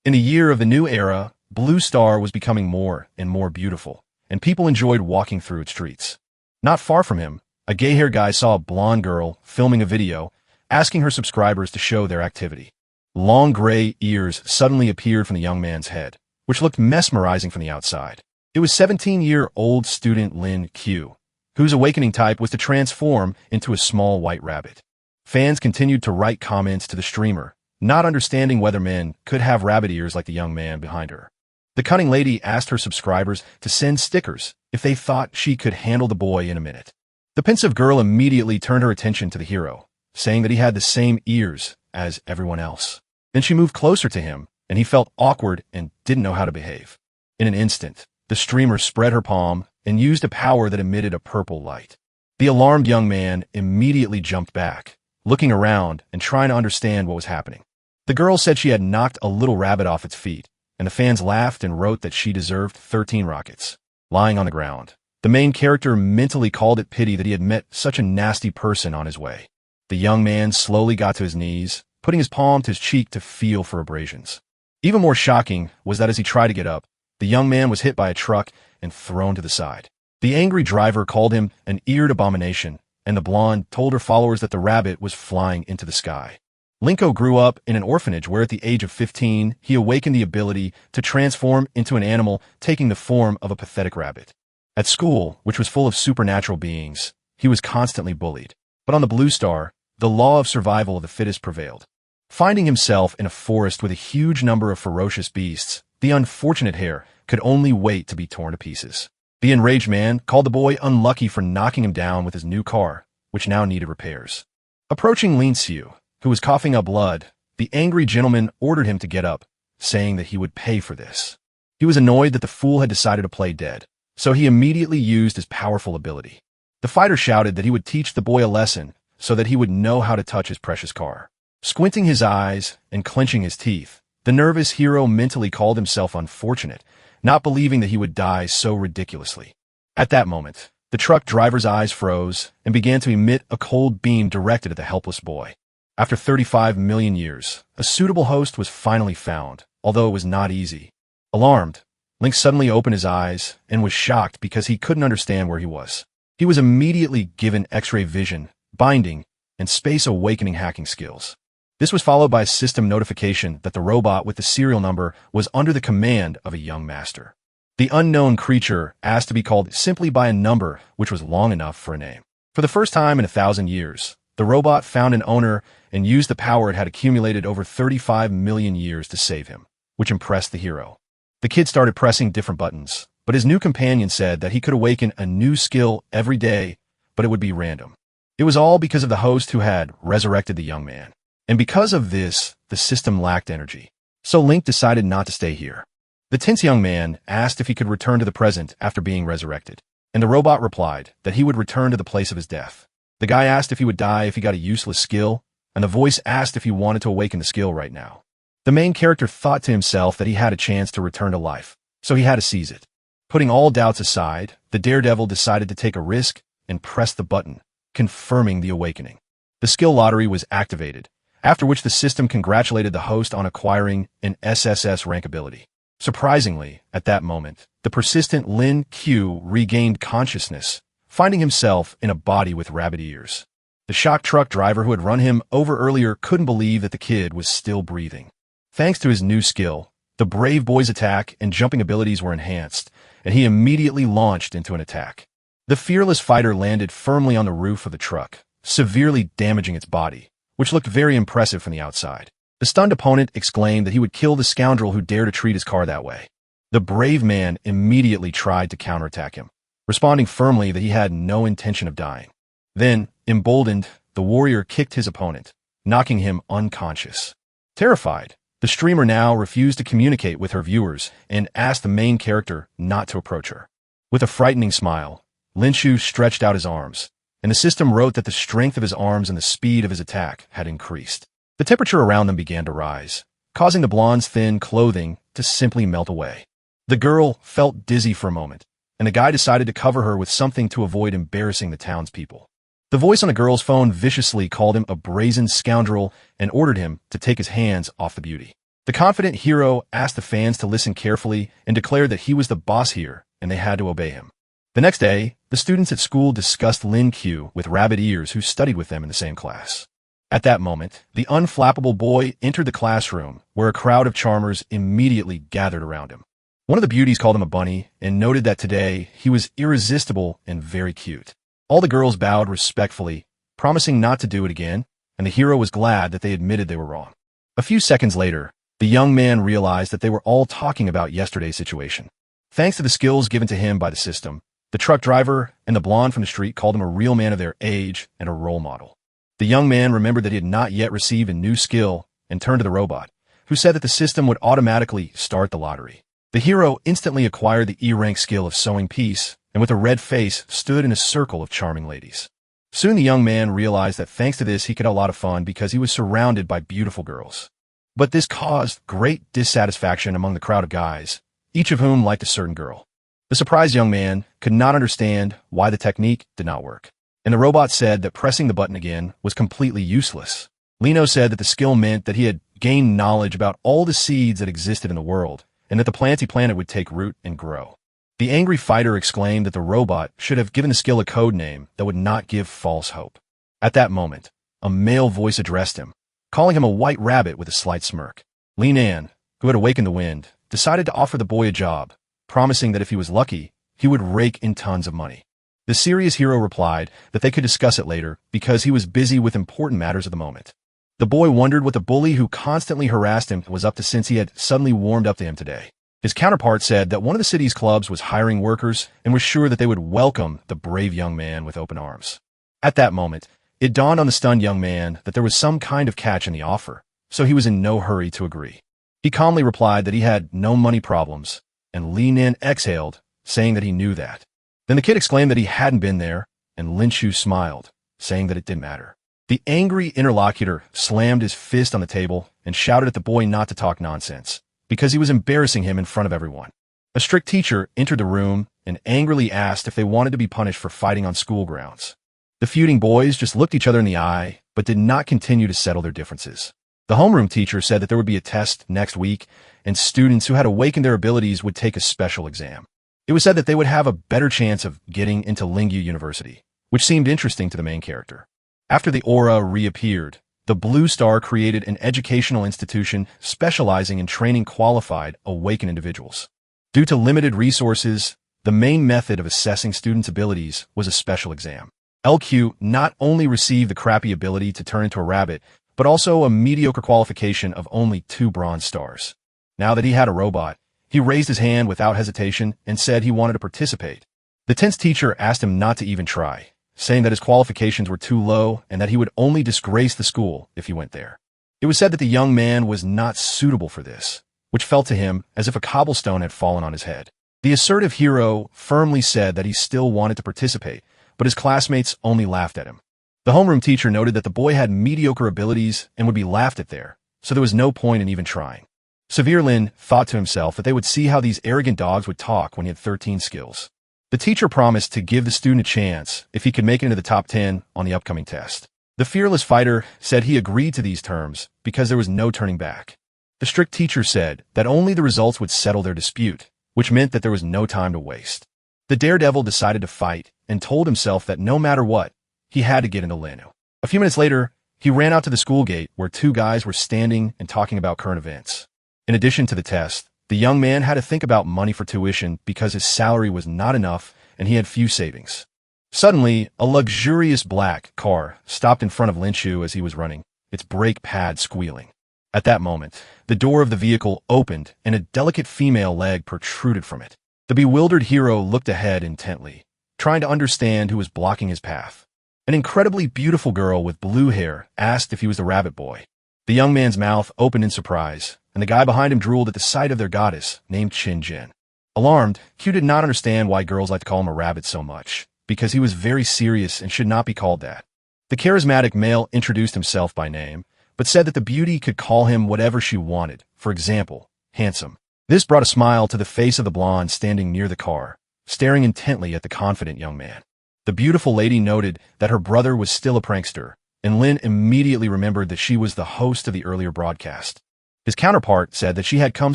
In the year of the new era, Blue Star was becoming more and more beautiful, and people enjoyed walking through its streets. Not far from him, a gay-haired guy saw a blonde girl filming a video, asking her subscribers to show their activity. Long gray ears suddenly appeared from the young man's head, which looked mesmerizing from the outside. It was 17-year-old student Lin Q, whose awakening type was to transform into a small white rabbit. Fans continued to write comments to the streamer, not understanding whether men could have rabbit ears like the young man behind her. The cunning lady asked her subscribers to send stickers if they thought she could handle the boy in a minute. The pensive girl immediately turned her attention to the hero, saying that he had the same ears as everyone else. Then she moved closer to him, and he felt awkward and didn't know how to behave. In an instant, the streamer spread her palm and used a power that emitted a purple light. The alarmed young man immediately jumped back, looking around and trying to understand what was happening. The girl said she had knocked a little rabbit off its feet, and the fans laughed and wrote that she deserved 13 rockets. Lying on the ground, the main character mentally called it pity that he had met such a nasty person on his way. The young man slowly got to his knees, putting his palm to his cheek to feel for abrasions. Even more shocking was that as he tried to get up, the young man was hit by a truck and thrown to the side. The angry driver called him an eared abomination, and the blonde told her followers that the rabbit was flying into the sky. Linko grew up in an orphanage where at the age of 15, he awakened the ability to transform into an animal, taking the form of a pathetic rabbit. At school, which was full of supernatural beings, he was constantly bullied. But on the Blue Star, the law of survival of the fittest prevailed. Finding himself in a forest with a huge number of ferocious beasts, the unfortunate hare could only wait to be torn to pieces. The enraged man called the boy unlucky for knocking him down with his new car, which now needed repairs. Approaching Lin Xiu, who was coughing up blood, the angry gentleman ordered him to get up, saying that he would pay for this. He was annoyed that the fool had decided to play dead, so he immediately used his powerful ability. The fighter shouted that he would teach the boy a lesson so that he would know how to touch his precious car. Squinting his eyes and clenching his teeth, the nervous hero mentally called himself unfortunate, not believing that he would die so ridiculously. At that moment, the truck driver's eyes froze and began to emit a cold beam directed at the helpless boy. After 35 million years, a suitable host was finally found, although it was not easy. Alarmed, Link suddenly opened his eyes and was shocked because he couldn't understand where he was. He was immediately given X-ray vision, binding, and space awakening hacking skills. This was followed by a system notification that the robot with the serial number was under the command of a young master. The unknown creature asked to be called simply by a number which was long enough for a name. For the first time in 1,000 years, the robot found an owner and used the power it had accumulated over 35 million years to save him, which impressed the hero. The kid started pressing different buttons, but his new companion said that he could awaken a new skill every day, but it would be random. It was all because of the host who had resurrected the young man. And because of this, the system lacked energy. So Link decided not to stay here. The tense young man asked if he could return to the present after being resurrected, and the robot replied that he would return to the place of his death. The guy asked if he would die if he got a useless skill, and the voice asked if he wanted to awaken the skill right now. The main character thought to himself that he had a chance to return to life, so he had to seize it. Putting all doubts aside, the daredevil decided to take a risk and press the button, confirming the awakening. The skill lottery was activated, after which the system congratulated the host on acquiring an SSS rank ability. Surprisingly, at that moment, the persistent Lin Q regained consciousness, finding himself in a body with rabbit ears. The shock truck driver who had run him over earlier couldn't believe that the kid was still breathing. Thanks to his new skill, the brave boy's attack and jumping abilities were enhanced, and he immediately launched into an attack. The fearless fighter landed firmly on the roof of the truck, severely damaging its body, which looked very impressive from the outside. The stunned opponent exclaimed that he would kill the scoundrel who dared to treat his car that way. The brave man immediately tried to counterattack him, responding firmly that he had no intention of dying. Then, emboldened, the warrior kicked his opponent, knocking him unconscious. Terrified, the streamer now refused to communicate with her viewers and asked the main character not to approach her. With a frightening smile, Lin Shu stretched out his arms, and the system wrote that the strength of his arms and the speed of his attack had increased. The temperature around them began to rise, causing the blonde's thin clothing to simply melt away. The girl felt dizzy for a moment, and the guy decided to cover her with something to avoid embarrassing the townspeople. The voice on the girl's phone viciously called him a brazen scoundrel and ordered him to take his hands off the beauty. The confident hero asked the fans to listen carefully and declared that he was the boss here and they had to obey him. The next day, the students at school discussed Lin Q with rabbit ears who studied with them in the same class. At that moment, the unflappable boy entered the classroom, where a crowd of charmers immediately gathered around him. One of the beauties called him a bunny and noted that today he was irresistible and very cute. All the girls bowed respectfully, promising not to do it again, and the hero was glad that they admitted they were wrong. A few seconds later, the young man realized that they were all talking about yesterday's situation. Thanks to the skills given to him by the system, the truck driver and the blonde from the street called him a real man of their age and a role model. The young man remembered that he had not yet received a new skill and turned to the robot, who said that the system would automatically start the lottery. The hero instantly acquired the E-rank skill of sewing peace and with a red face stood in a circle of charming ladies. Soon the young man realized that thanks to this he could have a lot of fun because he was surrounded by beautiful girls. But this caused great dissatisfaction among the crowd of guys, each of whom liked a certain girl. The surprised young man could not understand why the technique did not work, and the robot said that pressing the button again was completely useless. Lino said that the skill meant that he had gained knowledge about all the seeds that existed in the world, and that the planty planet would take root and grow. The angry fighter exclaimed that the robot should have given the skill a code name that would not give false hope. At that moment, a male voice addressed him, calling him a white rabbit with a slight smirk. Linan, who had awakened the wind, decided to offer the boy a job, promising that if he was lucky, he would rake in tons of money. The serious hero replied that they could discuss it later because he was busy with important matters of the moment. The boy wondered what the bully who constantly harassed him was up to since he had suddenly warmed up to him today. His counterpart said that one of the city's clubs was hiring workers and was sure that they would welcome the brave young man with open arms. At that moment, it dawned on the stunned young man that there was some kind of catch in the offer, so he was in no hurry to agree. He calmly replied that he had no money problems, and Li Nin exhaled, saying that he knew that. Then the kid exclaimed that he hadn't been there, and Lin Shu smiled, saying that it didn't matter. The angry interlocutor slammed his fist on the table and shouted at the boy not to talk nonsense, because he was embarrassing him in front of everyone. A strict teacher entered the room and angrily asked if they wanted to be punished for fighting on school grounds. The feuding boys just looked each other in the eye, but did not continue to settle their differences. The homeroom teacher said that there would be a test next week, and students who had awakened their abilities would take a special exam. It was said that they would have a better chance of getting into Lingyu University, which seemed interesting to the main character. After the aura reappeared, the Blue Star created an educational institution specializing in training qualified, awakened individuals. Due to limited resources, the main method of assessing students' abilities was a special exam. LQ not only received the crappy ability to turn into a rabbit, but also a mediocre qualification of only 2 bronze stars. Now that he had a robot, he raised his hand without hesitation and said he wanted to participate. The tense teacher asked him not to even try, saying that his qualifications were too low and that he would only disgrace the school if he went there. It was said that the young man was not suitable for this, which felt to him as if a cobblestone had fallen on his head. The assertive hero firmly said that he still wanted to participate, but his classmates only laughed at him. The homeroom teacher noted that the boy had mediocre abilities and would be laughed at there, so there was no point in even trying. Severe Lin thought to himself that they would see how these arrogant dogs would talk when he had 13 skills. The teacher promised to give the student a chance if he could make it into the top 10 on the upcoming test. The fearless fighter said he agreed to these terms because there was no turning back. The strict teacher said that only the results would settle their dispute, which meant that there was no time to waste. The daredevil decided to fight and told himself that no matter what, he had to get into Linu. A few minutes later, he ran out to the school gate where 2 guys were standing and talking about current events. In addition to the test, the young man had to think about money for tuition because his salary was not enough and he had few savings. Suddenly, a luxurious black car stopped in front of Lin Shu as he was running, its brake pad squealing. At that moment, the door of the vehicle opened and a delicate female leg protruded from it. The bewildered hero looked ahead intently, trying to understand who was blocking his path. An incredibly beautiful girl with blue hair asked if he was the rabbit boy. The young man's mouth opened in surprise, and the guy behind him drooled at the sight of their goddess, named Qin Jin. Alarmed, Q did not understand why girls like to call him a rabbit so much, because he was very serious and should not be called that. The charismatic male introduced himself by name, but said that the beauty could call him whatever she wanted, for example, handsome. This brought a smile to the face of the blonde standing near the car, staring intently at the confident young man. The beautiful lady noted that her brother was still a prankster, and Lin immediately remembered that she was the host of the earlier broadcast. His counterpart said that she had come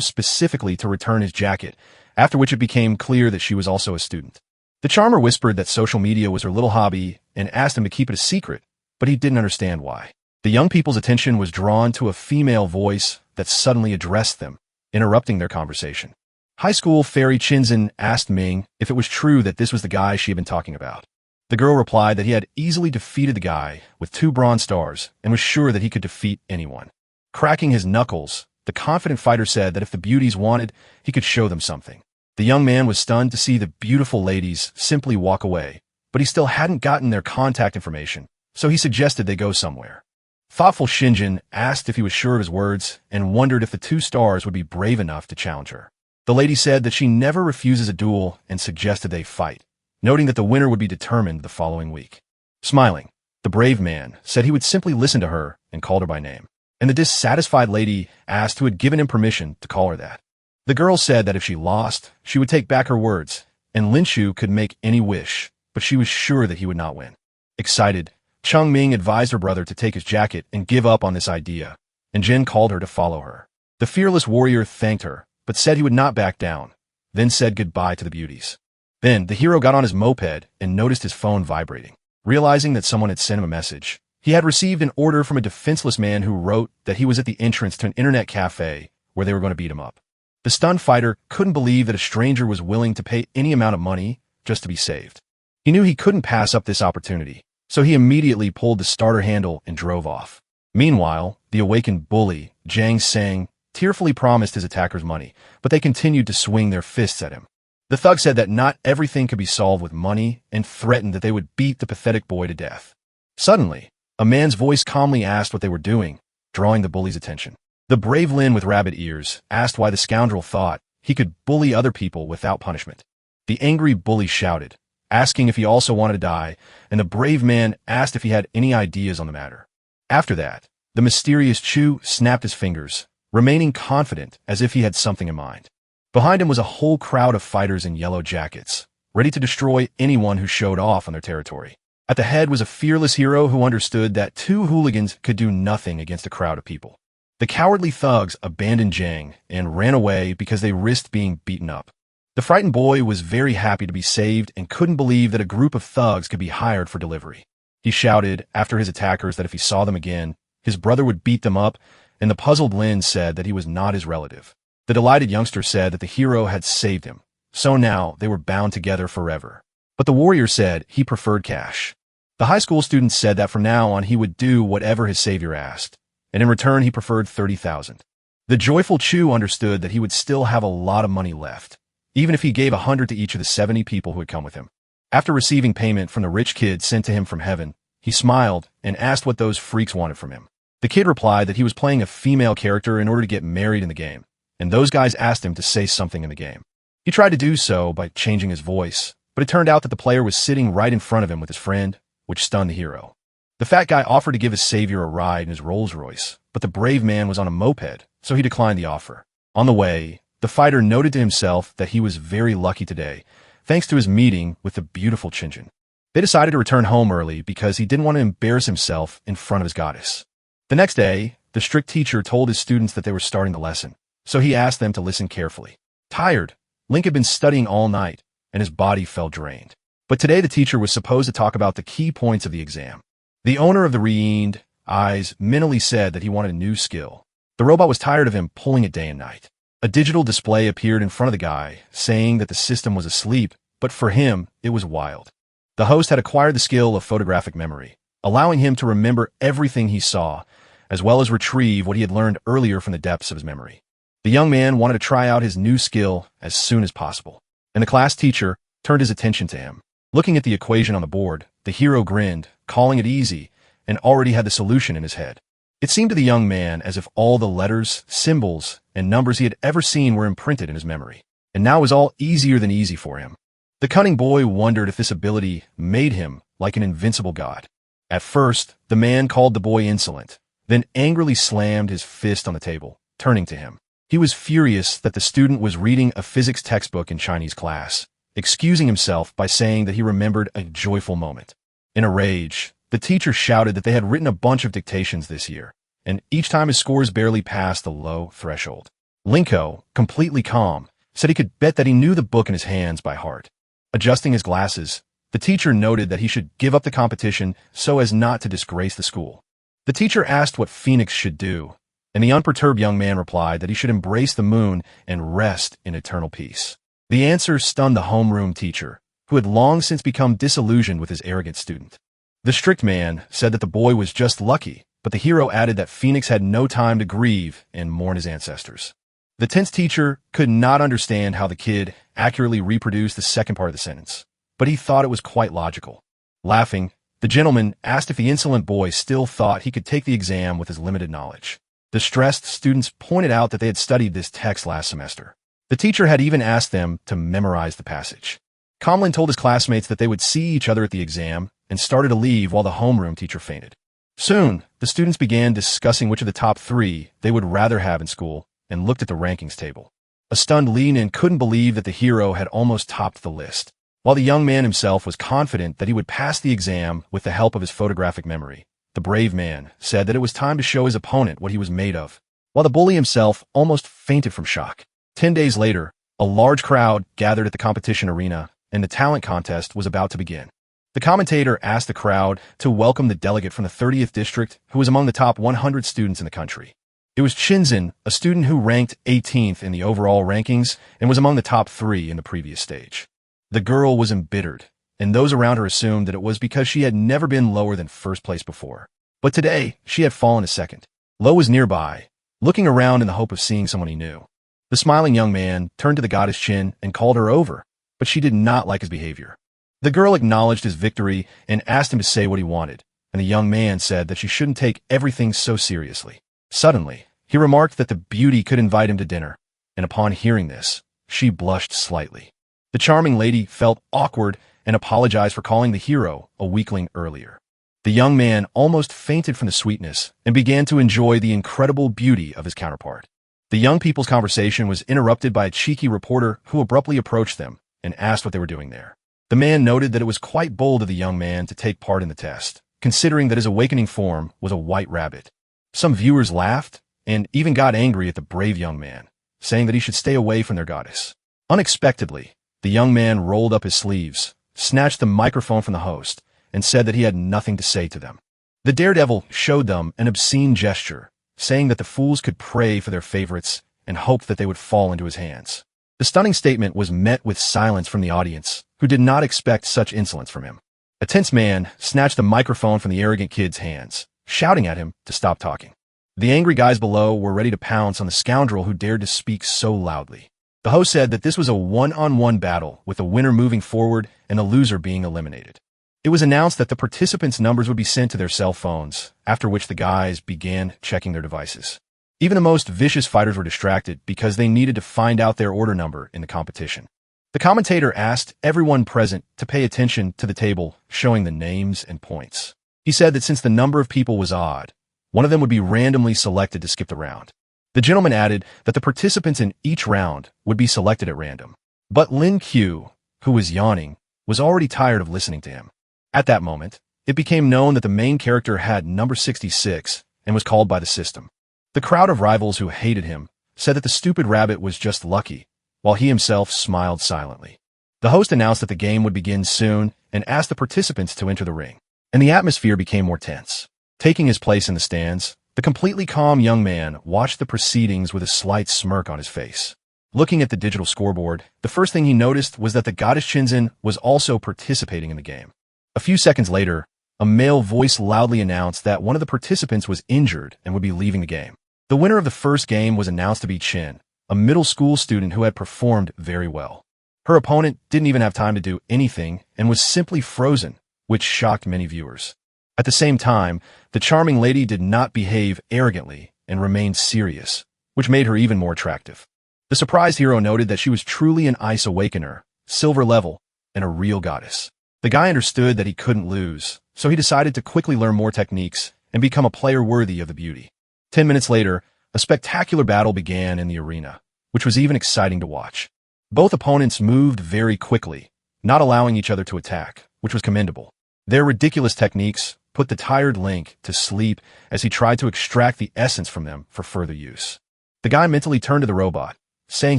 specifically to return his jacket, after which it became clear that she was also a student. The charmer whispered that social media was her little hobby and asked him to keep it a secret, but he didn't understand why. The young people's attention was drawn to a female voice that suddenly addressed them, interrupting their conversation. High school fairy Chinzin asked Ming if it was true that this was the guy she had been talking about. The girl replied that he had easily defeated the guy with 2 bronze stars and was sure that he could defeat anyone. Cracking his knuckles, the confident fighter said that if the beauties wanted, he could show them something. The young man was stunned to see the beautiful ladies simply walk away, but he still hadn't gotten their contact information, so he suggested they go somewhere. Thoughtful Shinjin asked if he was sure of his words and wondered if the 2 stars would be brave enough to challenge her. The lady said that she never refuses a duel and suggested they fight, noting that the winner would be determined the following week. Smiling, the brave man said he would simply listen to her and called her by name, and the dissatisfied lady asked who had given him permission to call her that. The girl said that if she lost, she would take back her words, and Lin Shu could make any wish, but she was sure that he would not win. Excited, Cheng Ming advised her brother to take his jacket and give up on this idea, and Jin called her to follow her. The fearless warrior thanked her, but said he would not back down, then said goodbye to the beauties. Then, the hero got on his moped and noticed his phone vibrating. Realizing that someone had sent him a message, he had received an order from a defenseless man who wrote that he was at the entrance to an internet cafe where they were going to beat him up. The stunned fighter couldn't believe that a stranger was willing to pay any amount of money just to be saved. He knew he couldn't pass up this opportunity, so he immediately pulled the starter handle and drove off. Meanwhile, the awakened bully, Jiang Sang, tearfully promised his attackers money, but they continued to swing their fists at him. The thug said that not everything could be solved with money and threatened that they would beat the pathetic boy to death. Suddenly, a man's voice calmly asked what they were doing, drawing the bully's attention. The brave Lin with rabbit ears asked why the scoundrel thought he could bully other people without punishment. The angry bully shouted, asking if he also wanted to die, and the brave man asked if he had any ideas on the matter. After that, the mysterious Chu snapped his fingers, remaining confident as if he had something in mind. Behind him was a whole crowd of fighters in yellow jackets, ready to destroy anyone who showed off on their territory. At the head was a fearless hero who understood that 2 hooligans could do nothing against a crowd of people. The cowardly thugs abandoned Jiang and ran away because they risked being beaten up. The frightened boy was very happy to be saved and couldn't believe that a group of thugs could be hired for delivery. He shouted after his attackers that if he saw them again, his brother would beat them up, and the puzzled Lin said that he was not his relative. The delighted youngster said that the hero had saved him, so now they were bound together forever. But the warrior said he preferred cash. The high school student said that from now on he would do whatever his savior asked, and in return he preferred 30,000. The joyful Chu understood that he would still have a lot of money left, even if he gave 100 to each of the 70 people who had come with him. After receiving payment from the rich kid sent to him from heaven, he smiled and asked what those freaks wanted from him. The kid replied that he was playing a female character in order to get married in the game, and those guys asked him to say something in the game. He tried to do so by changing his voice, but it turned out that the player was sitting right in front of him with his friend, which stunned the hero. The fat guy offered to give his savior a ride in his Rolls Royce, but the brave man was on a moped, so he declined the offer. On the way, the fighter noted to himself that he was very lucky today, thanks to his meeting with the beautiful Chinjin. They decided to return home early because he didn't want to embarrass himself in front of his goddess. The next day, the strict teacher told his students that they were starting the lesson, so he asked them to listen carefully. Tired, Link had been studying all night, and his body felt drained. But today the teacher was supposed to talk about the key points of the exam. The owner of the reined eyes mentally said that he wanted a new skill. The robot was tired of him pulling it day and night. A digital display appeared in front of the guy, saying that the system was asleep, but for him, it was wild. The host had acquired the skill of photographic memory, allowing him to remember everything he saw, as well as retrieve what he had learned earlier from the depths of his memory. The young man wanted to try out his new skill as soon as possible, and the class teacher turned his attention to him. Looking at the equation on the board, the hero grinned, calling it easy, and already had the solution in his head. It seemed to the young man as if all the letters, symbols, and numbers he had ever seen were imprinted in his memory, and now it was all easier than easy for him. The cunning boy wondered if this ability made him like an invincible god. At first, the man called the boy insolent, then angrily slammed his fist on the table, turning to him. He was furious that the student was reading a physics textbook in Chinese class, excusing himself by saying that he remembered a joyful moment. In a rage, the teacher shouted that they had written a bunch of dictations this year, and each time his scores barely passed the low threshold. Linko, completely calm, said he could bet that he knew the book in his hands by heart. Adjusting his glasses, the teacher noted that he should give up the competition so as not to disgrace the school. The teacher asked what Phoenix should do, and the unperturbed young man replied that he should embrace the moon and rest in eternal peace. The answer stunned the homeroom teacher, who had long since become disillusioned with his arrogant student. The strict man said that the boy was just lucky, but the hero added that Phoenix had no time to grieve and mourn his ancestors. The tense teacher could not understand how the kid accurately reproduced the second part of the sentence, but he thought it was quite logical. Laughing, the gentleman asked if the insolent boy still thought he could take the exam with his limited knowledge. The stressed students pointed out that they had studied this text last semester. The teacher had even asked them to memorize the passage. Comlin told his classmates that they would see each other at the exam and started to leave while the homeroom teacher fainted. Soon, the students began discussing which of the top 3 they would rather have in school and looked at the rankings table. A stunned Lenin couldn't believe that the hero had almost topped the list, while the young man himself was confident that he would pass the exam with the help of his photographic memory. The brave man said that it was time to show his opponent what he was made of, while the bully himself almost fainted from shock. 10 days later, a large crowd gathered at the competition arena, and the talent contest was about to begin. The commentator asked the crowd to welcome the delegate from the 30th district who was among the top 100 students in the country. It was Chinzin, a student who ranked 18th in the overall rankings and was among the top 3 in the previous stage. The girl was embittered, and those around her assumed that it was because she had never been lower than first place before. But today, she had fallen to second. Lo was nearby, looking around in the hope of seeing someone he knew. The smiling young man turned to the goddess Chin and called her over, but she did not like his behavior. The girl acknowledged his victory and asked him to say what he wanted, and the young man said that she shouldn't take everything so seriously. Suddenly, he remarked that the beauty could invite him to dinner, and upon hearing this, she blushed slightly. The charming lady felt awkward and apologized for calling the hero a weakling earlier. The young man almost fainted from the sweetness and began to enjoy the incredible beauty of his counterpart. The young people's conversation was interrupted by a cheeky reporter who abruptly approached them and asked what they were doing there. The man noted that it was quite bold of the young man to take part in the test, considering that his awakening form was a white rabbit. Some viewers laughed and even got angry at the brave young man, saying that he should stay away from their goddess. Unexpectedly, the young man rolled up his sleeves, snatched the microphone from the host, and said that he had nothing to say to them. The daredevil showed them an obscene gesture, saying that the fools could pray for their favorites and hoped that they would fall into his hands. The stunning statement was met with silence from the audience, who did not expect such insolence from him. A tense man snatched the microphone from the arrogant kid's hands, shouting at him to stop talking. The angry guys below were ready to pounce on the scoundrel who dared to speak so loudly. The host said that this was a one-on-one battle, with the winner moving forward and the loser being eliminated. It was announced that the participants' numbers would be sent to their cell phones, after which the guys began checking their devices. Even the most vicious fighters were distracted because they needed to find out their order number in the competition. The commentator asked everyone present to pay attention to the table showing the names and points. He said that since the number of people was odd, one of them would be randomly selected to skip the round. The gentleman added that the participants in each round would be selected at random. But Lin Q, who was yawning, was already tired of listening to him. At that moment, it became known that the main character had number 66 and was called by the system. The crowd of rivals who hated him said that the stupid rabbit was just lucky, while he himself smiled silently. The host announced that the game would begin soon and asked the participants to enter the ring, and the atmosphere became more tense. Taking his place in the stands, the completely calm young man watched the proceedings with a slight smirk on his face. Looking at the digital scoreboard, the first thing he noticed was that the goddess Chinzin was also participating in the game. A few seconds later, a male voice loudly announced that one of the participants was injured and would be leaving the game. The winner of the first game was announced to be Chin, a middle school student who had performed very well. Her opponent didn't even have time to do anything and was simply frozen, which shocked many viewers. At the same time, the charming lady did not behave arrogantly and remained serious, which made her even more attractive. The surprised hero noted that she was truly an ice awakener, silver level, and a real goddess. The guy understood that he couldn't lose, so he decided to quickly learn more techniques and become a player worthy of the beauty. 10 minutes later, a spectacular battle began in the arena, which was even exciting to watch. Both opponents moved very quickly, not allowing each other to attack, which was commendable. Their ridiculous techniques put the tired Link to sleep as he tried to extract the essence from them for further use. The guy mentally turned to the robot, saying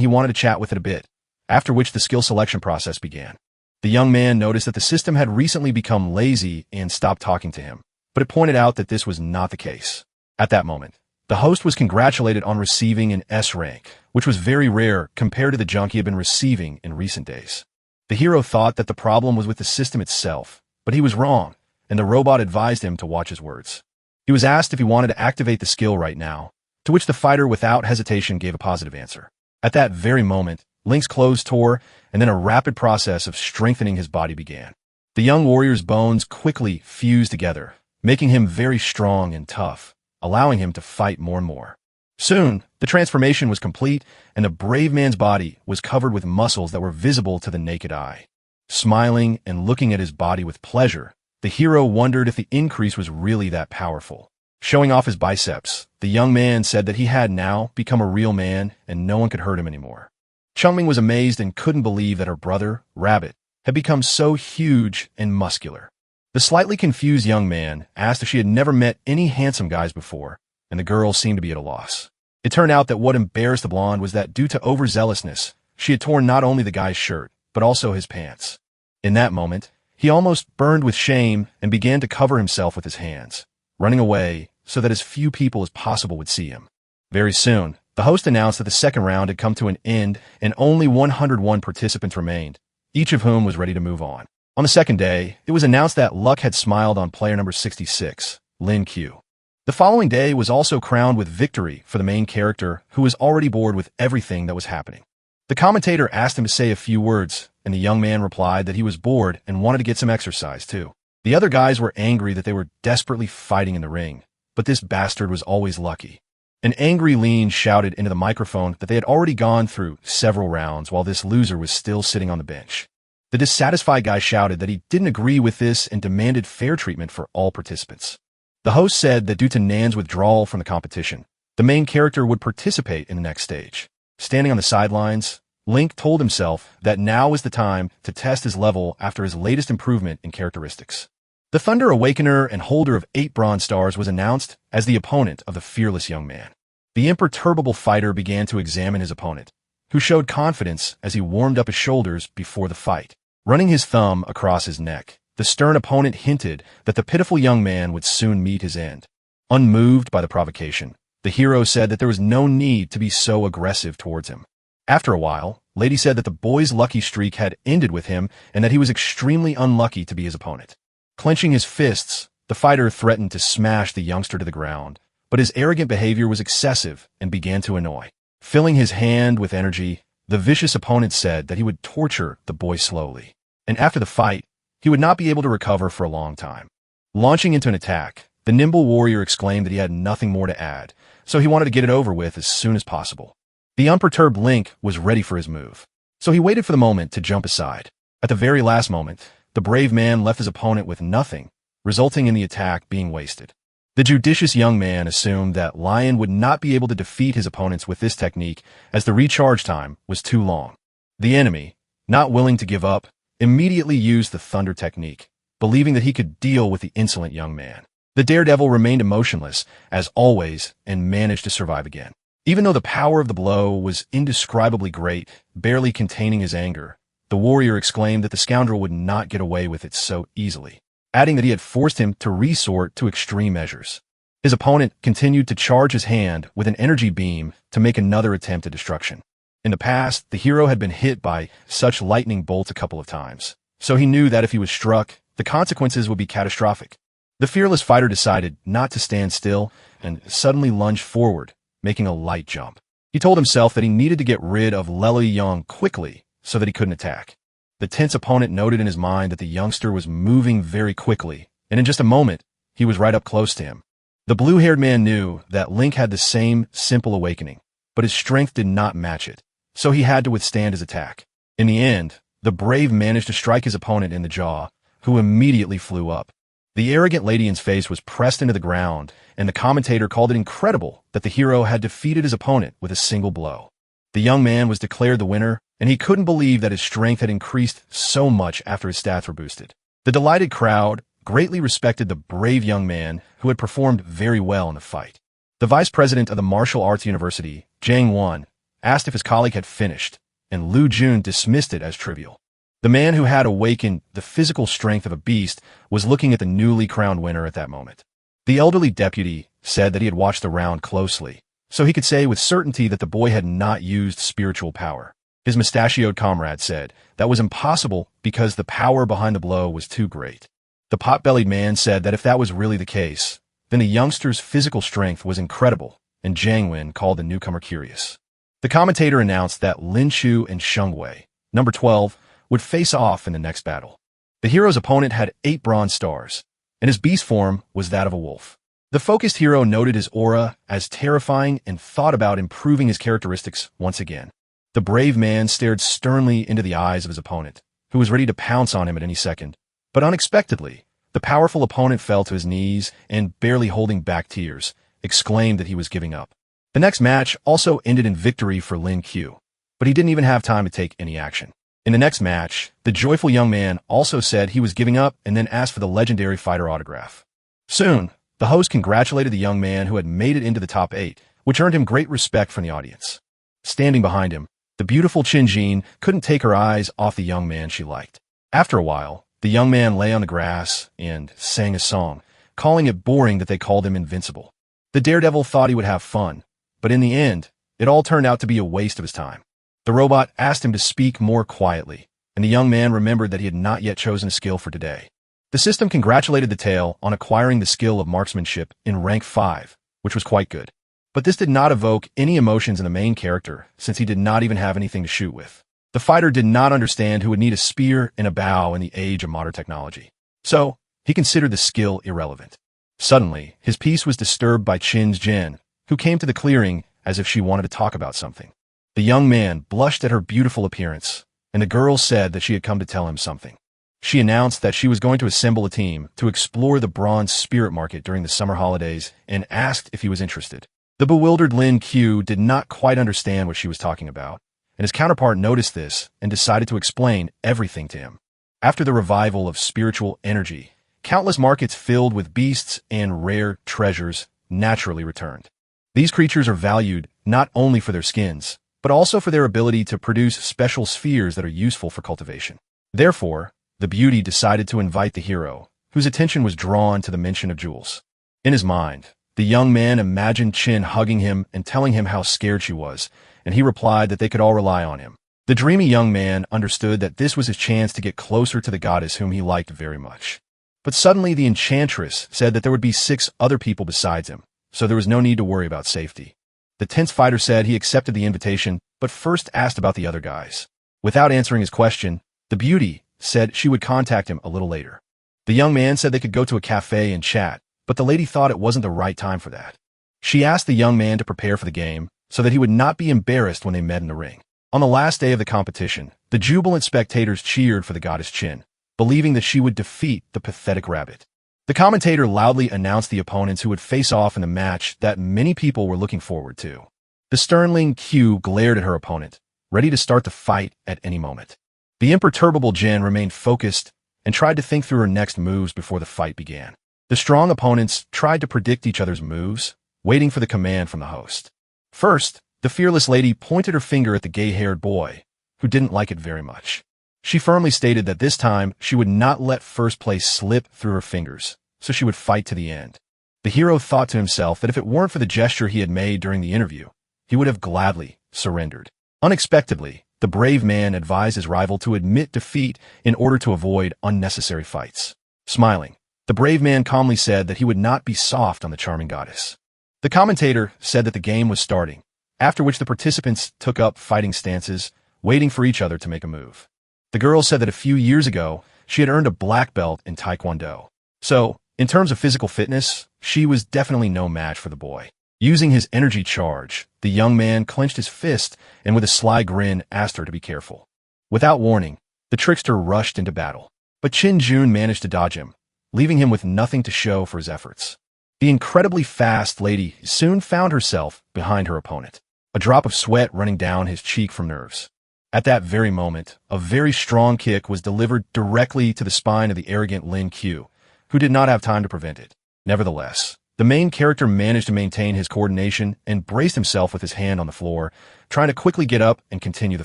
he wanted to chat with it a bit, after which the skill selection process began. The young man noticed that the system had recently become lazy and stopped talking to him, but it pointed out that this was not the case. At that moment, the host was congratulated on receiving an S rank, which was very rare compared to the junk he had been receiving in recent days. The hero thought that the problem was with the system itself, but he was wrong, and the robot advised him to watch his words. He was asked if he wanted to activate the skill right now, to which the fighter without hesitation gave a positive answer. At that very moment, Link's clothes tore, and then a rapid process of strengthening his body began. The young warrior's bones quickly fused together, making him very strong and tough, allowing him to fight more and more. Soon, the transformation was complete, and the brave man's body was covered with muscles that were visible to the naked eye. Smiling and looking at his body with pleasure, the hero wondered if the increase was really that powerful. Showing off his biceps, the young man said that he had now become a real man and no one could hurt him anymore. Chungming was amazed and couldn't believe that her brother, Rabbit, had become so huge and muscular. The slightly confused young man asked if she had never met any handsome guys before, and the girl seemed to be at a loss. It turned out that what embarrassed the blonde was that due to overzealousness, she had torn not only the guy's shirt, but also his pants. In that moment, he almost burned with shame and began to cover himself with his hands, running away so that as few people as possible would see him. Very soon, the host announced that the second round had come to an end and only 101 participants remained, each of whom was ready to move on. On the second day, it was announced that luck had smiled on player number 66, Lin Q. The following day was also crowned with victory for the main character, who was already bored with everything that was happening. The commentator asked him to say a few words, and the young man replied that he was bored and wanted to get some exercise too. The other guys were angry that they were desperately fighting in the ring, but this bastard was always lucky. An angry Lean shouted into the microphone that they had already gone through several rounds while this loser was still sitting on the bench. The dissatisfied guy shouted that he didn't agree with this and demanded fair treatment for all participants. The host said that due to Nan's withdrawal from the competition, the main character would participate in the next stage. Standing on the sidelines, Link told himself that now was the time to test his level after his latest improvement in characteristics. The Thunder Awakener and holder of 8 bronze stars was announced as the opponent of the fearless young man. The imperturbable fighter began to examine his opponent, who showed confidence as he warmed up his shoulders before the fight. Running his thumb across his neck, the stern opponent hinted that the pitiful young man would soon meet his end. Unmoved by the provocation, the hero said that there was no need to be so aggressive towards him. After a while, Lady said that the boy's lucky streak had ended with him and that he was extremely unlucky to be his opponent. Clenching his fists, the fighter threatened to smash the youngster to the ground, but his arrogant behavior was excessive and began to annoy. Filling his hand with energy, the vicious opponent said that he would torture the boy slowly, and after the fight, he would not be able to recover for a long time. Launching into an attack, the nimble warrior exclaimed that he had nothing more to add, so he wanted to get it over with as soon as possible. The unperturbed Link was ready for his move, so he waited for the moment to jump aside. At the very last moment, the brave man left his opponent with nothing, resulting in the attack being wasted. The judicious young man assumed that Lion would not be able to defeat his opponents with this technique as the recharge time was too long. The enemy, not willing to give up, immediately used the thunder technique, believing that he could deal with the insolent young man. The daredevil remained emotionless, as always, and managed to survive again. Even though the power of the blow was indescribably great, barely containing his anger, the warrior exclaimed that the scoundrel would not get away with it so easily, adding that he had forced him to resort to extreme measures. His opponent continued to charge his hand with an energy beam to make another attempt at destruction. In the past, the hero had been hit by such lightning bolts a couple of times, so he knew that if he was struck, the consequences would be catastrophic. The fearless fighter decided not to stand still and suddenly lunged forward, making a light jump. He told himself that he needed to get rid of Lely Young quickly so that he couldn't attack. The tense opponent noted in his mind that the youngster was moving very quickly, and in just a moment, he was right up close to him. The blue-haired man knew that Link had the same simple awakening, but his strength did not match it, so he had to withstand his attack. In the end, the brave managed to strike his opponent in the jaw, who immediately flew up. The arrogant Ladian's face was pressed into the ground, and the commentator called it incredible that the hero had defeated his opponent with a single blow. The young man was declared the winner, and he couldn't believe that his strength had increased so much after his stats were boosted. The delighted crowd greatly respected the brave young man who had performed very well in the fight. The vice president of the martial arts university, Jang Won, asked if his colleague had finished, and Lu Jun dismissed it as trivial. The man who had awakened the physical strength of a beast was looking at the newly crowned winner at that moment. The elderly deputy said that he had watched the round closely, so he could say with certainty that the boy had not used spiritual power. His mustachioed comrade said that was impossible because the power behind the blow was too great. The pot-bellied man said that if that was really the case, then the youngster's physical strength was incredible, and Jiang Wen called the newcomer curious. The commentator announced that Lin Chu and Sheng Wei, number 12, would face off in the next battle. The hero's opponent had 8 bronze stars, and his beast form was that of a wolf. The focused hero noted his aura as terrifying and thought about improving his characteristics once again. The brave man stared sternly into the eyes of his opponent, who was ready to pounce on him at any second. But unexpectedly, the powerful opponent fell to his knees and, barely holding back tears, exclaimed that he was giving up. The next match also ended in victory for Lin Q, but he didn't even have time to take any action. In the next match, the joyful young man also said he was giving up and then asked for the legendary fighter autograph. Soon, the host congratulated the young man who had made it into the top 8, which earned him great respect from the audience. Standing behind him, the beautiful Qin Jin couldn't take her eyes off the young man she liked. After a while, the young man lay on the grass and sang a song, calling it boring that they called him invincible. The daredevil thought he would have fun, but in the end, it all turned out to be a waste of his time. The robot asked him to speak more quietly, and the young man remembered that he had not yet chosen a skill for today. The system congratulated the tail on acquiring the skill of marksmanship in rank 5, which was quite good. But this did not evoke any emotions in the main character, since he did not even have anything to shoot with. The fighter did not understand who would need a spear and a bow in the age of modern technology. So, he considered the skill irrelevant. Suddenly, his peace was disturbed by Qin's Jen, who came to the clearing as if she wanted to talk about something. The young man blushed at her beautiful appearance, and the girl said that she had come to tell him something. She announced that she was going to assemble a team to explore the bronze spirit market during the summer holidays and asked if he was interested. The bewildered Lin Q did not quite understand what she was talking about, and his counterpart noticed this and decided to explain everything to him. After the revival of spiritual energy, countless markets filled with beasts and rare treasures naturally returned. These creatures are valued not only for their skins, but also for their ability to produce special spheres that are useful for cultivation. Therefore, the beauty decided to invite the hero, whose attention was drawn to the mention of jewels. In his mind, the young man imagined Qin hugging him and telling him how scared she was, and he replied that they could all rely on him. The dreamy young man understood that this was his chance to get closer to the goddess whom he liked very much. But suddenly the enchantress said that there would be 6 other people besides him, so there was no need to worry about safety. The tense fighter said he accepted the invitation, but first asked about the other guys. Without answering his question, the beauty said she would contact him a little later. The young man said they could go to a cafe and chat, but the lady thought it wasn't the right time for that. She asked the young man to prepare for the game so that he would not be embarrassed when they met in the ring. On the last day of the competition, the jubilant spectators cheered for the goddess Qin, believing that she would defeat the pathetic rabbit. The commentator loudly announced the opponents who would face off in the match that many people were looking forward to. The stern Lin Q glared at her opponent, ready to start the fight at any moment. The imperturbable Jen remained focused and tried to think through her next moves before the fight began. The strong opponents tried to predict each other's moves, waiting for the command from the host. First, the fearless lady pointed her finger at the gay-haired boy, who didn't like it very much. She firmly stated that this time she would not let first place slip through her fingers, so she would fight to the end. The hero thought to himself that if it weren't for the gesture he had made during the interview, he would have gladly surrendered. Unexpectedly, the brave man advised his rival to admit defeat in order to avoid unnecessary fights. Smiling, the brave man calmly said that he would not be soft on the charming goddess. The commentator said that the game was starting, after which the participants took up fighting stances, waiting for each other to make a move. The girl said that a few years ago, she had earned a black belt in Taekwondo. So, in terms of physical fitness, she was definitely no match for the boy. Using his energy charge, the young man clenched his fist and with a sly grin asked her to be careful. Without warning, the trickster rushed into battle. But Qin Jun managed to dodge him, leaving him with nothing to show for his efforts. The incredibly fast lady soon found herself behind her opponent, a drop of sweat running down his cheek from nerves. At that very moment, a very strong kick was delivered directly to the spine of the arrogant Lin Q, who did not have time to prevent it. Nevertheless, the main character managed to maintain his coordination and braced himself with his hand on the floor, trying to quickly get up and continue the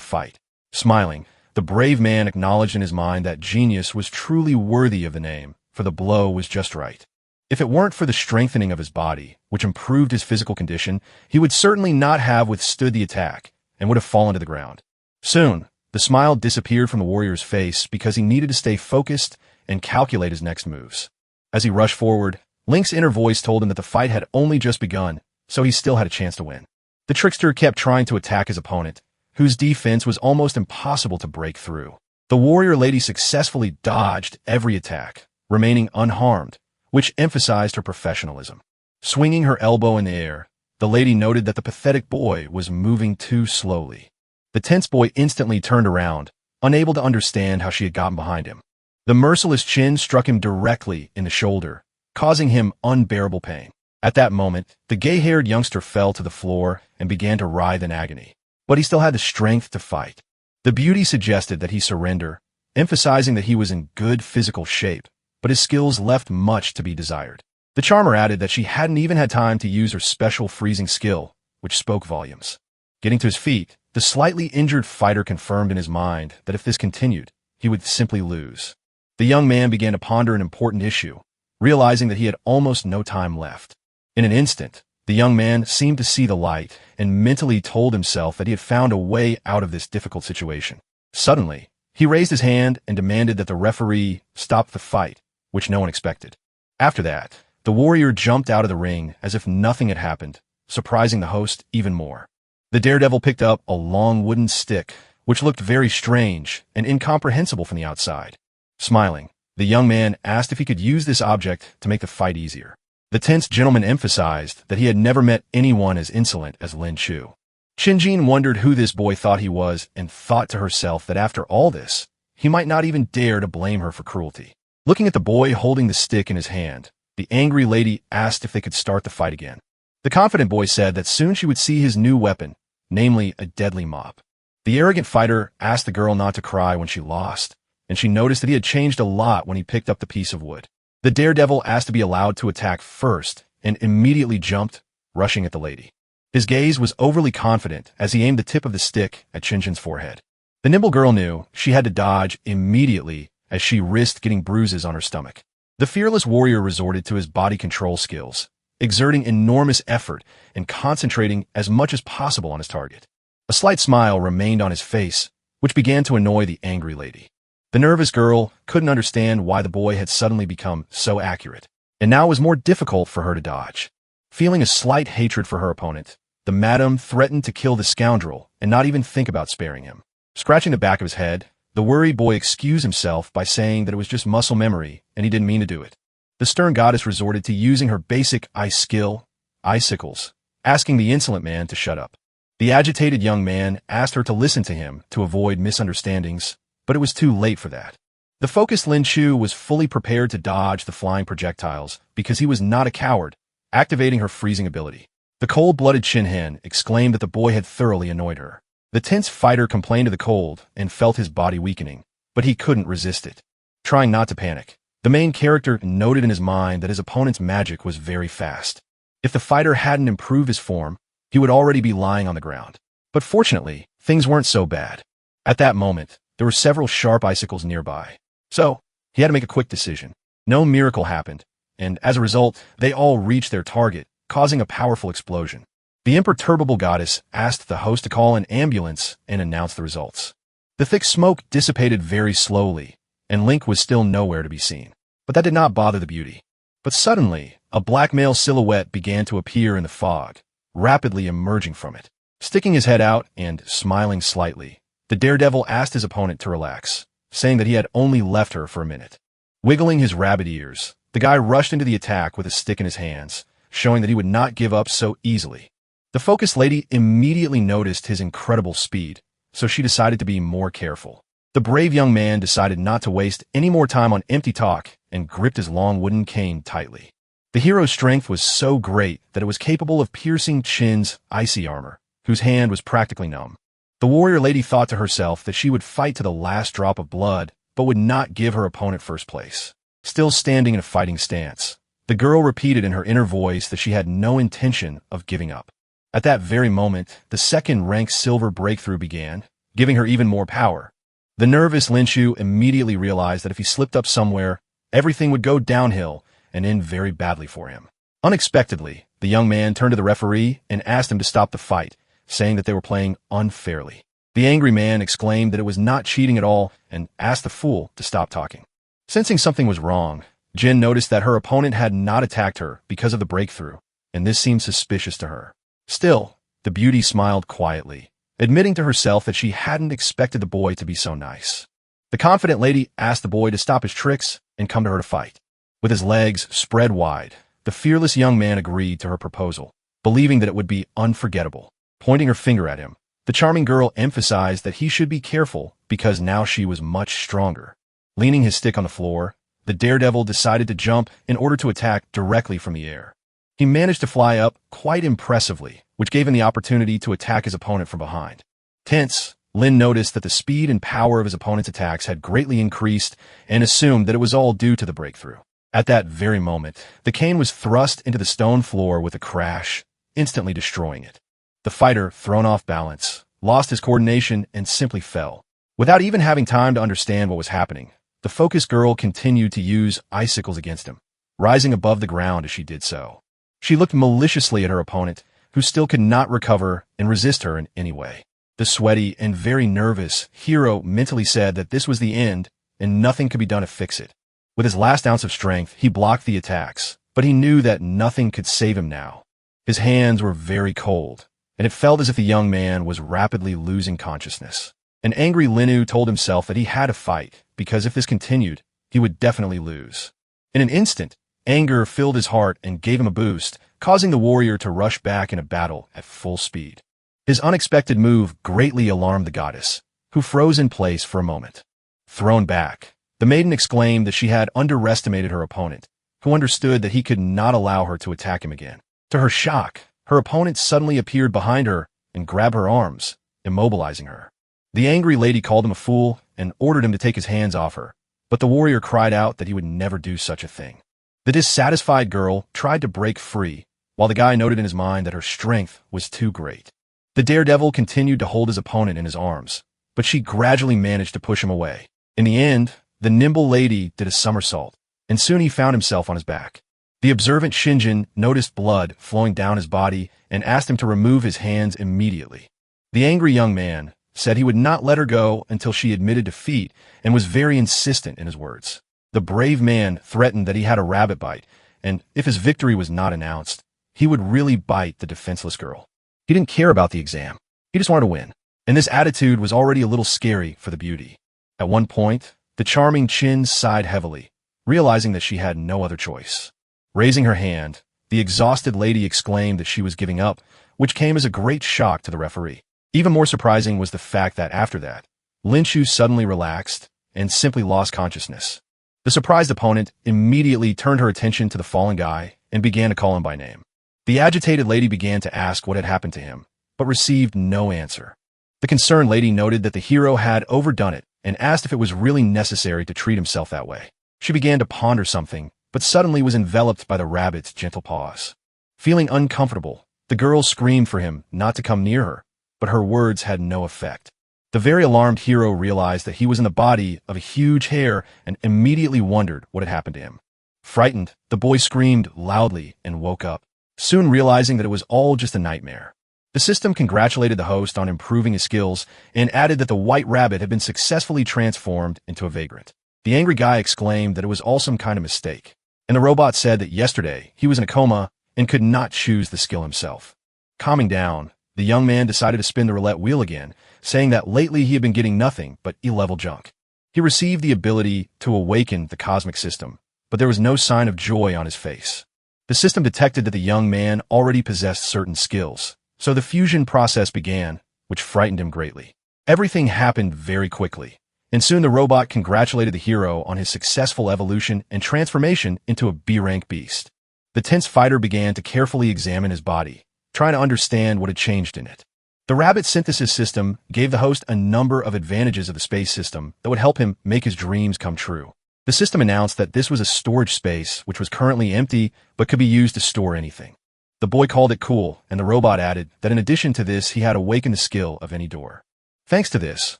fight. Smiling, the brave man acknowledged in his mind that genius was truly worthy of the name, for the blow was just right. If it weren't for the strengthening of his body, which improved his physical condition, he would certainly not have withstood the attack and would have fallen to the ground. Soon, the smile disappeared from the warrior's face because he needed to stay focused and calculate his next moves. As he rushed forward, Link's inner voice told him that the fight had only just begun, so he still had a chance to win. The trickster kept trying to attack his opponent, whose defense was almost impossible to break through. The warrior lady successfully dodged every attack, remaining unharmed, which emphasized her professionalism. Swinging her elbow in the air, the lady noted that the pathetic boy was moving too slowly. The tense boy instantly turned around, unable to understand how she had gotten behind him. The merciless chin struck him directly in the shoulder, causing him unbearable pain. At that moment, the gay-haired youngster fell to the floor and began to writhe in agony. But he still had the strength to fight. The beauty suggested that he surrender, emphasizing that he was in good physical shape, but his skills left much to be desired. The charmer added that she hadn't even had time to use her special freezing skill, which spoke volumes. Getting to his feet, the slightly injured fighter confirmed in his mind that if this continued, he would simply lose. The young man began to ponder an important issue, realizing that he had almost no time left. In an instant, the young man seemed to see the light and mentally told himself that he had found a way out of this difficult situation. Suddenly, he raised his hand and demanded that the referee stop the fight, which no one expected. After that, the warrior jumped out of the ring as if nothing had happened, surprising the host even more. The daredevil picked up a long wooden stick, which looked very strange and incomprehensible from the outside. Smiling, the young man asked if he could use this object to make the fight easier. The tense gentleman emphasized that he had never met anyone as insolent as Lin Chu. Qinjin wondered who this boy thought he was and thought to herself that after all this, he might not even dare to blame her for cruelty. Looking at the boy holding the stick in his hand, the angry lady asked if they could start the fight again. The confident boy said that soon she would see his new weapon, namely a deadly mop. The arrogant fighter asked the girl not to cry when she lost, and she noticed that he had changed a lot when he picked up the piece of wood. The daredevil asked to be allowed to attack first and immediately jumped, rushing at the lady. His gaze was overly confident as he aimed the tip of the stick at Qinjin's forehead. The nimble girl knew she had to dodge immediately as she risked getting bruises on her stomach. The fearless warrior resorted to his body control skills, exerting enormous effort and concentrating as much as possible on his target. A slight smile remained on his face, which began to annoy the angry lady. The nervous girl couldn't understand why the boy had suddenly become so accurate, and now it was more difficult for her to dodge. Feeling a slight hatred for her opponent, the madam threatened to kill the scoundrel and not even think about sparing him. Scratching the back of his head, the worried boy excused himself by saying that it was just muscle memory and he didn't mean to do it. The stern goddess resorted to using her basic ice skill, icicles, asking the insolent man to shut up. The agitated young man asked her to listen to him to avoid misunderstandings, but it was too late for that. The focused Lin Chu was fully prepared to dodge the flying projectiles because he was not a coward, activating her freezing ability. The cold-blooded Qin Hen exclaimed that the boy had thoroughly annoyed her. The tense fighter complained of the cold and felt his body weakening, but he couldn't resist it. Trying not to panic, the main character noted in his mind that his opponent's magic was very fast. If the fighter hadn't improved his form, he would already be lying on the ground. But fortunately, things weren't so bad. At that moment, there were several sharp icicles nearby. So, he had to make a quick decision. No miracle happened, and as a result, they all reached their target, causing a powerful explosion. The imperturbable goddess asked the host to call an ambulance and announce the results. The thick smoke dissipated very slowly, and Link was still nowhere to be seen. But that did not bother the beauty. But suddenly, a black male silhouette began to appear in the fog, rapidly emerging from it. Sticking his head out and smiling slightly, the daredevil asked his opponent to relax, saying that he had only left her for a minute. Wiggling his rabbit ears, the guy rushed into the attack with a stick in his hands, showing that he would not give up so easily. The focused lady immediately noticed his incredible speed, so she decided to be more careful. The brave young man decided not to waste any more time on empty talk and gripped his long wooden cane tightly. The hero's strength was so great that it was capable of piercing Qin's icy armor, whose hand was practically numb. The warrior lady thought to herself that she would fight to the last drop of blood, but would not give her opponent first place. still standing in a fighting stance. The girl repeated in her inner voice that she had no intention of giving up. At that very moment, the second-rank silver breakthrough began, giving her even more power. The nervous Linshu immediately realized that if he slipped up somewhere, everything would go downhill and end very badly for him. Unexpectedly, the young man turned to the referee and asked him to stop the fight, saying that they were playing unfairly. The angry man exclaimed that it was not cheating at all and asked the fool to stop talking. Sensing something was wrong, Jin noticed that her opponent had not attacked her because of the breakthrough, and this seemed suspicious to her. Still, the beauty smiled quietly, admitting to herself that she hadn't expected the boy to be so nice. The confident lady asked the boy to stop his tricks and come to her to fight. With his legs spread wide, the fearless young man agreed to her proposal, believing that it would be unforgettable. Pointing her finger at him, the charming girl emphasized that he should be careful because now she was much stronger. Leaning his stick on the floor, the daredevil decided to jump in order to attack directly from the air. He managed to fly up quite impressively, which gave him the opportunity to attack his opponent from behind. Tense, Lin noticed that the speed and power of his opponent's attacks had greatly increased and assumed that it was all due to the breakthrough. At that very moment, the cane was thrust into the stone floor with a crash, instantly destroying it. The fighter, thrown off balance, lost his coordination and simply fell. Without even having time to understand what was happening, the focused girl continued to use icicles against him, rising above the ground as she did so. She looked maliciously at her opponent, who still could not recover and resist her in any way. The sweaty and very nervous hero mentally said that this was the end and nothing could be done to fix it. With his last ounce of strength, he blocked the attacks, but he knew that nothing could save him now. His hands were very cold, and it felt as if the young man was rapidly losing consciousness. An angry Linu told himself that he had to fight, because if this continued, he would definitely lose. In an instant, anger filled his heart and gave him a boost, causing the warrior to rush back in a battle at full speed. His unexpected move greatly alarmed the goddess, who froze in place for a moment. Thrown back, the maiden exclaimed that she had underestimated her opponent, who understood that he could not allow her to attack him again. To her shock, her opponent suddenly appeared behind her and grabbed her arms, immobilizing her. The angry lady called him a fool and ordered him to take his hands off her, but the warrior cried out that he would never do such a thing. The dissatisfied girl tried to break free, while the guy noted in his mind that her strength was too great. The daredevil continued to hold his opponent in his arms, but she gradually managed to push him away. In the end, the nimble lady did a somersault, and soon he found himself on his back. The observant Shinjin noticed blood flowing down his body and asked him to remove his hands immediately. The angry young man said he would not let her go until she admitted defeat and was very insistent in his words. The brave man threatened that he had a rabbit bite, and if his victory was not announced, he would really bite the defenseless girl. He didn't care about the exam. He just wanted to win. And this attitude was already a little scary for the beauty. At one point, the charming Chin sighed heavily, realizing that she had no other choice. Raising her hand, the exhausted lady exclaimed that she was giving up, which came as a great shock to the referee. Even more surprising was the fact that after that, Linshu suddenly relaxed and simply lost consciousness. The surprised opponent immediately turned her attention to the fallen guy and began to call him by name. The agitated lady began to ask what had happened to him, but received no answer. The concerned lady noted that the hero had overdone it and asked if it was really necessary to treat himself that way. She began to ponder something, but suddenly was enveloped by the rabbit's gentle paws. Feeling uncomfortable, the girl screamed for him not to come near her, but her words had no effect. The very alarmed hero realized that he was in the body of a huge hare and immediately wondered what had happened to him. Frightened, the boy screamed loudly and woke up, soon realizing that it was all just a nightmare. The system congratulated the host on improving his skills and added that the white rabbit had been successfully transformed into a vagrant. The angry guy exclaimed that it was all some kind of mistake, and the robot said that yesterday he was in a coma and could not choose the skill himself. Calming down, the young man decided to spin the roulette wheel again, saying that lately he had been getting nothing but E-level junk. He received the ability to awaken the cosmic system, but there was no sign of joy on his face. The system detected that the young man already possessed certain skills, so the fusion process began, which frightened him greatly. Everything happened very quickly, and soon the robot congratulated the hero on his successful evolution and transformation into a B-rank beast. The tense fighter began to carefully examine his body, trying to understand what had changed in it. The rabbit synthesis system gave the host a number of advantages of the space system that would help him make his dreams come true. The system announced that this was a storage space which was currently empty but could be used to store anything. The boy called it cool, and the robot added that in addition to this, he had awakened the skill of any door. Thanks to this,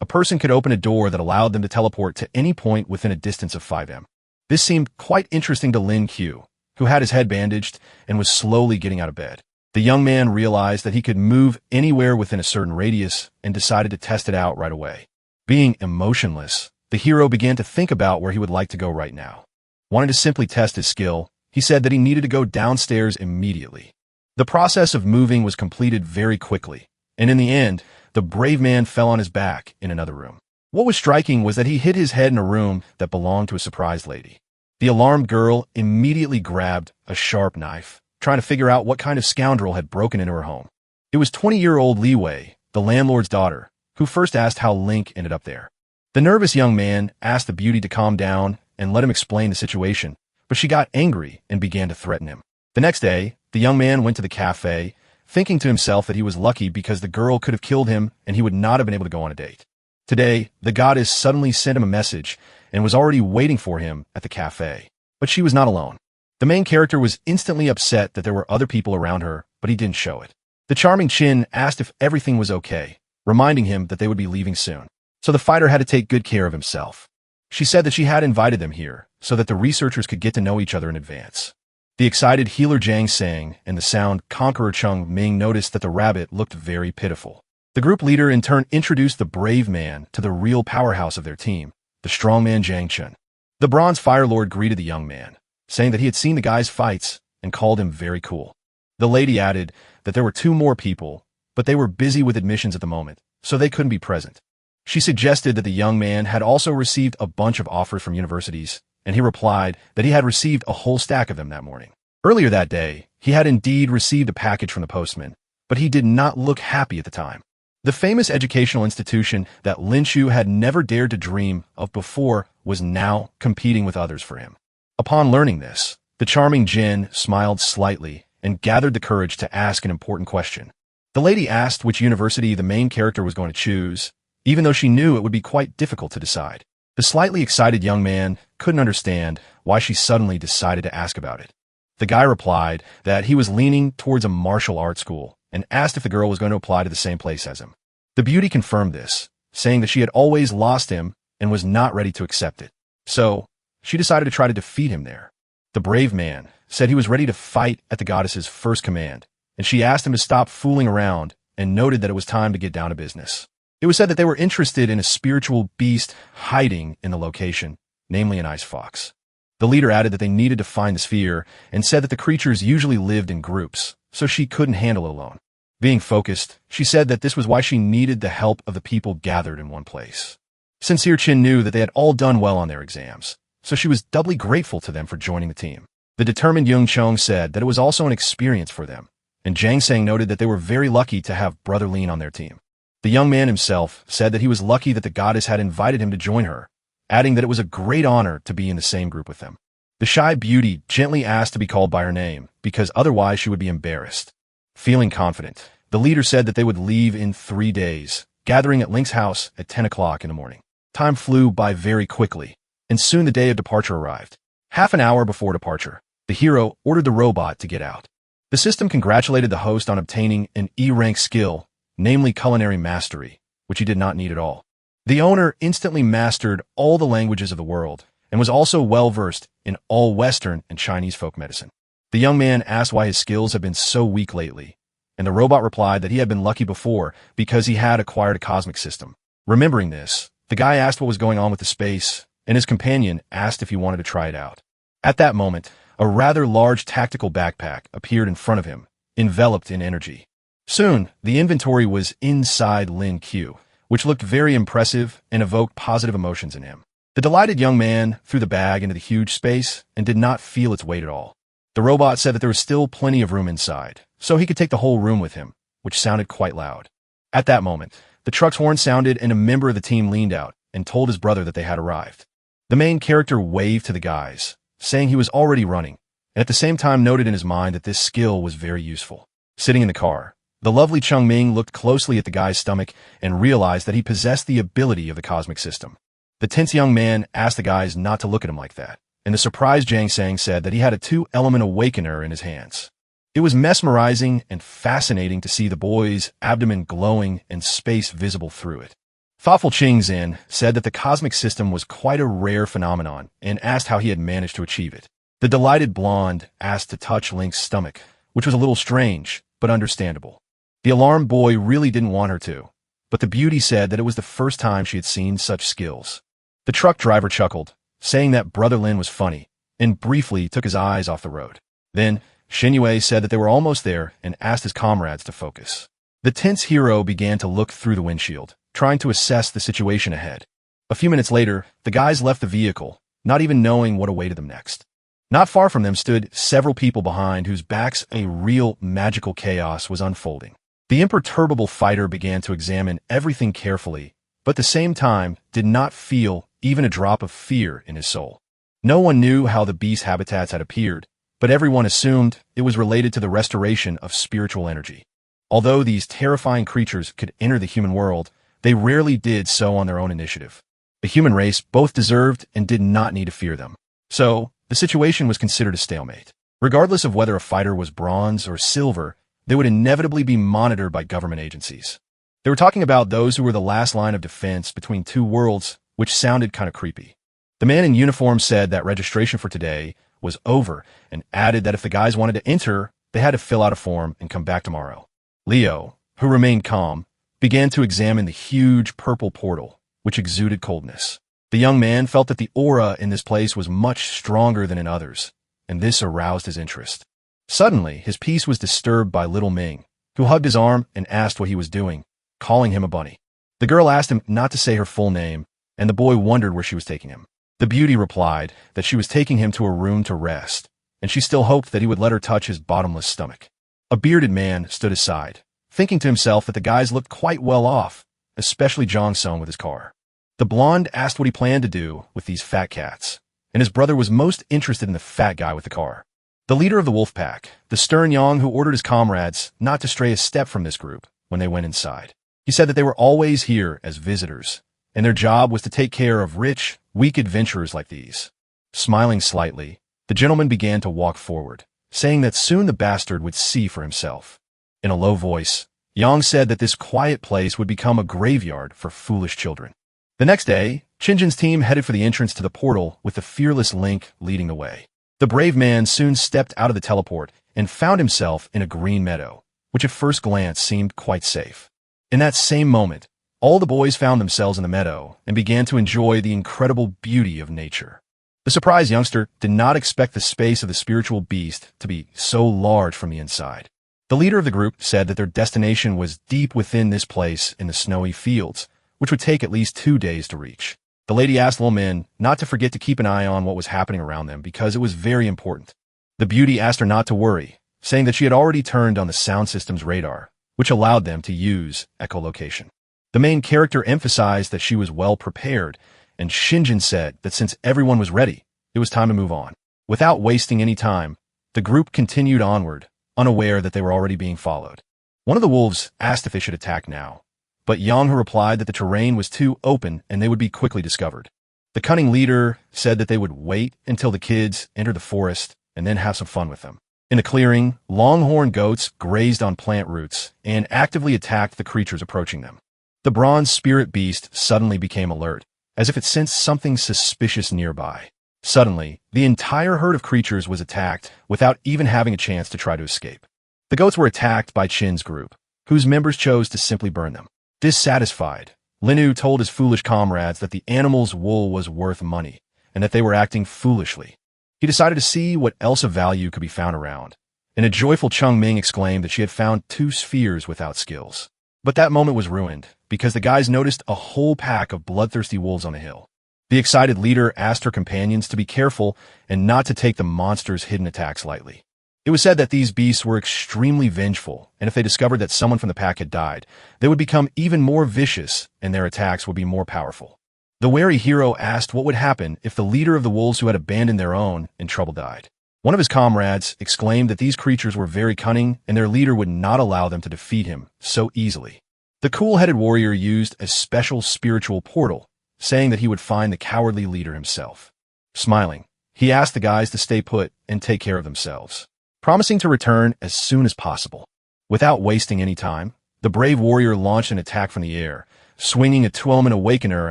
a person could open a door that allowed them to teleport to any point within a distance of 5 m. This seemed quite interesting to Lin Q, who had his head bandaged and was slowly getting out of bed. The young man realized that he could move anywhere within a certain radius and decided to test it out right away. Being emotionless, the hero began to think about where he would like to go right now. Wanting to simply test his skill, he said that he needed to go downstairs immediately. The process of moving was completed very quickly, and in the end, the brave man fell on his back in another room. What was striking was that he hit his head in a room that belonged to a surprised lady. The alarmed girl immediately grabbed a sharp knife, trying to figure out what kind of scoundrel had broken into her home. It was 20-year-old Li Wei, the landlord's daughter, who first asked how Link ended up there. The nervous young man asked the beauty to calm down and let him explain the situation, but she got angry and began to threaten him. The next day, the young man went to the cafe, thinking to himself that he was lucky because the girl could have killed him and he would not have been able to go on a date. Today, the goddess suddenly sent him a message and was already waiting for him at the cafe. But she was not alone. The main character was instantly upset that there were other people around her, but he didn't show it. The charming Chin asked if everything was okay, reminding him that they would be leaving soon. So the fighter had to take good care of himself. She said that she had invited them here so that the researchers could get to know each other in advance. The excited healer Jiang Sang and the sound conqueror Chung Ming noticed that the rabbit looked very pitiful. The group leader in turn introduced the brave man to the real powerhouse of their team, the strongman Jiang Chun. The bronze fire lord greeted the young man, saying that he had seen the guy's fights and called him very cool. The lady added that there were 2 more people, but they were busy with admissions at the moment, so they couldn't be present. She suggested that the young man had also received a bunch of offers from universities, and he replied that he had received a whole stack of them that morning. Earlier that day, he had indeed received a package from the postman, but he did not look happy at the time. The famous educational institution that Lin Shu had never dared to dream of before was now competing with others for him. Upon learning this, the charming Jin smiled slightly and gathered the courage to ask an important question. The lady asked which university the main character was going to choose, even though she knew it would be quite difficult to decide. The slightly excited young man couldn't understand why she suddenly decided to ask about it. The guy replied that he was leaning towards a martial arts school and asked if the girl was going to apply to the same place as him. The beauty confirmed this, saying that she had always lost him and was not ready to accept it. So, she decided to try to defeat him there. The brave man said he was ready to fight at the goddess's first command, and she asked him to stop fooling around and noted that it was time to get down to business. It was said that they were interested in a spiritual beast hiding in the location, namely an ice fox. The leader added that they needed to find the sphere and said that the creatures usually lived in groups, so she couldn't handle it alone. Being focused, she said that this was why she needed the help of the people gathered in one place. Sincere Chin knew that they had all done well on their exams, so she was doubly grateful to them for joining the team. The determined Yung Chong said that it was also an experience for them, and Jiang Sang noted that they were very lucky to have Brother Lin on their team. The young man himself said that he was lucky that the goddess had invited him to join her, adding that it was a great honor to be in the same group with them. The shy beauty gently asked to be called by her name, because otherwise she would be embarrassed. Feeling confident, the leader said that they would leave in 3 days, gathering at Link's house at 10 o'clock in the morning. Time flew by very quickly, and soon the day of departure arrived. Half an hour before departure, the hero ordered the robot to get out. The system congratulated the host on obtaining an E-rank skill, namely culinary mastery, which he did not need at all. The owner instantly mastered all the languages of the world and was also well-versed in all Western and Chinese folk medicine. The young man asked why his skills had been so weak lately, and the robot replied that he had been lucky before because he had acquired a cosmic system. Remembering this, the guy asked what was going on with the space, and his companion asked if he wanted to try it out. At that moment, a rather large tactical backpack appeared in front of him, enveloped in energy. Soon, the inventory was inside Lin Q, which looked very impressive and evoked positive emotions in him. The delighted young man threw the bag into the huge space and did not feel its weight at all. The robot said that there was still plenty of room inside, so he could take the whole room with him, which sounded quite loud. At that moment, the truck's horn sounded and a member of the team leaned out and told his brother that they had arrived. The main character waved to the guys, saying he was already running, and at the same time noted in his mind that this skill was very useful. Sitting in the car, the lovely Chung Ming looked closely at the guy's stomach and realized that he possessed the ability of the cosmic system. The tense young man asked the guys not to look at him like that, and the surprised Jang Sang said that he had a two-element awakener in his hands. It was mesmerizing and fascinating to see the boy's abdomen glowing and space visible through it. Thoughtful Ching Zin said that the cosmic system was quite a rare phenomenon and asked how he had managed to achieve it. The delighted blonde asked to touch Link's stomach, which was a little strange, but understandable. The alarmed boy really didn't want her to, but the beauty said that it was the first time she had seen such skills. The truck driver chuckled, saying that Brother Lin was funny, and briefly took his eyes off the road. Then, Shen Yue said that they were almost there and asked his comrades to focus. The tense hero began to look through the windshield, trying to assess the situation ahead. A few minutes later, the guys left the vehicle, not even knowing what awaited them next. Not far from them stood several people behind whose backs a real magical chaos was unfolding. The imperturbable fighter began to examine everything carefully, but at the same time did not feel even a drop of fear in his soul. No one knew how the beast habitats had appeared, but everyone assumed it was related to the restoration of spiritual energy. Although these terrifying creatures could enter the human world, they rarely did so on their own initiative. The human race both deserved and did not need to fear them. So, the situation was considered a stalemate. Regardless of whether a fighter was bronze or silver, they would inevitably be monitored by government agencies. They were talking about those who were the last line of defense between two worlds, which sounded kind of creepy. The man in uniform said that registration for today was over and added that if the guys wanted to enter, they had to fill out a form and come back tomorrow. Leo, who remained calm, began to examine the huge purple portal, which exuded coldness. The young man felt that the aura in this place was much stronger than in others, and this aroused his interest. Suddenly, his peace was disturbed by little Ming, who hugged his arm and asked what he was doing, calling him a bunny. The girl asked him not to say her full name, and the boy wondered where she was taking him. The beauty replied that she was taking him to a room to rest, and she still hoped that he would let her touch his bottomless stomach. A bearded man stood aside, thinking to himself that the guys looked quite well off, especially Jong Sung with his car. The blonde asked what he planned to do with these fat cats, and his brother was most interested in the fat guy with the car. The leader of the wolf pack, the stern Yang who ordered his comrades not to stray a step from this group when they went inside. He said that they were always here as visitors, and their job was to take care of rich, weak adventurers like these. Smiling slightly, the gentleman began to walk forward, saying that soon the bastard would see for himself. In a low voice, Yang said that this quiet place would become a graveyard for foolish children. The next day, Qinjin's team headed for the entrance to the portal with the fearless Link leading the way. The brave man soon stepped out of the teleport and found himself in a green meadow, which at first glance seemed quite safe. In that same moment, all the boys found themselves in the meadow and began to enjoy the incredible beauty of nature. The surprised youngster did not expect the space of the spiritual beast to be so large from the inside. The leader of the group said that their destination was deep within this place in the snowy fields, which would take at least 2 days to reach. The lady asked Lil Min not to forget to keep an eye on what was happening around them because it was very important. The beauty asked her not to worry, saying that she had already turned on the sound system's radar, which allowed them to use echolocation. The main character emphasized that she was well prepared, and Shinjin said that since everyone was ready, it was time to move on. Without wasting any time, the group continued onward, unaware that they were already being followed. One of the wolves asked if they should attack now, but Yang replied that the terrain was too open and they would be quickly discovered. The cunning leader said that they would wait until the kids entered the forest and then have some fun with them. In the clearing, longhorn goats grazed on plant roots and actively attacked the creatures approaching them. The bronze spirit beast suddenly became alert, as if it sensed something suspicious nearby. Suddenly, the entire herd of creatures was attacked without even having a chance to try to escape. The goats were attacked by Chin's group, whose members chose to simply burn them. Dissatisfied, Linu told his foolish comrades that the animal's wool was worth money, and that they were acting foolishly. He decided to see what else of value could be found around, and a joyful Chung Ming exclaimed that she had found 2 spheres without skills. But that moment was ruined, because the guys noticed a whole pack of bloodthirsty wolves on the hill. The excited leader asked her companions to be careful and not to take the monster's hidden attacks lightly. It was said that these beasts were extremely vengeful, and if they discovered that someone from the pack had died, they would become even more vicious and their attacks would be more powerful. The wary hero asked what would happen if the leader of the wolves who had abandoned their own in trouble died. One of his comrades exclaimed that these creatures were very cunning and their leader would not allow them to defeat him so easily. The cool-headed warrior used a special spiritual portal, saying that he would find the cowardly leader himself. Smiling, he asked the guys to stay put and take care of themselves, promising to return as soon as possible. Without wasting any time, the brave warrior launched an attack from the air, swinging a 12-man awakener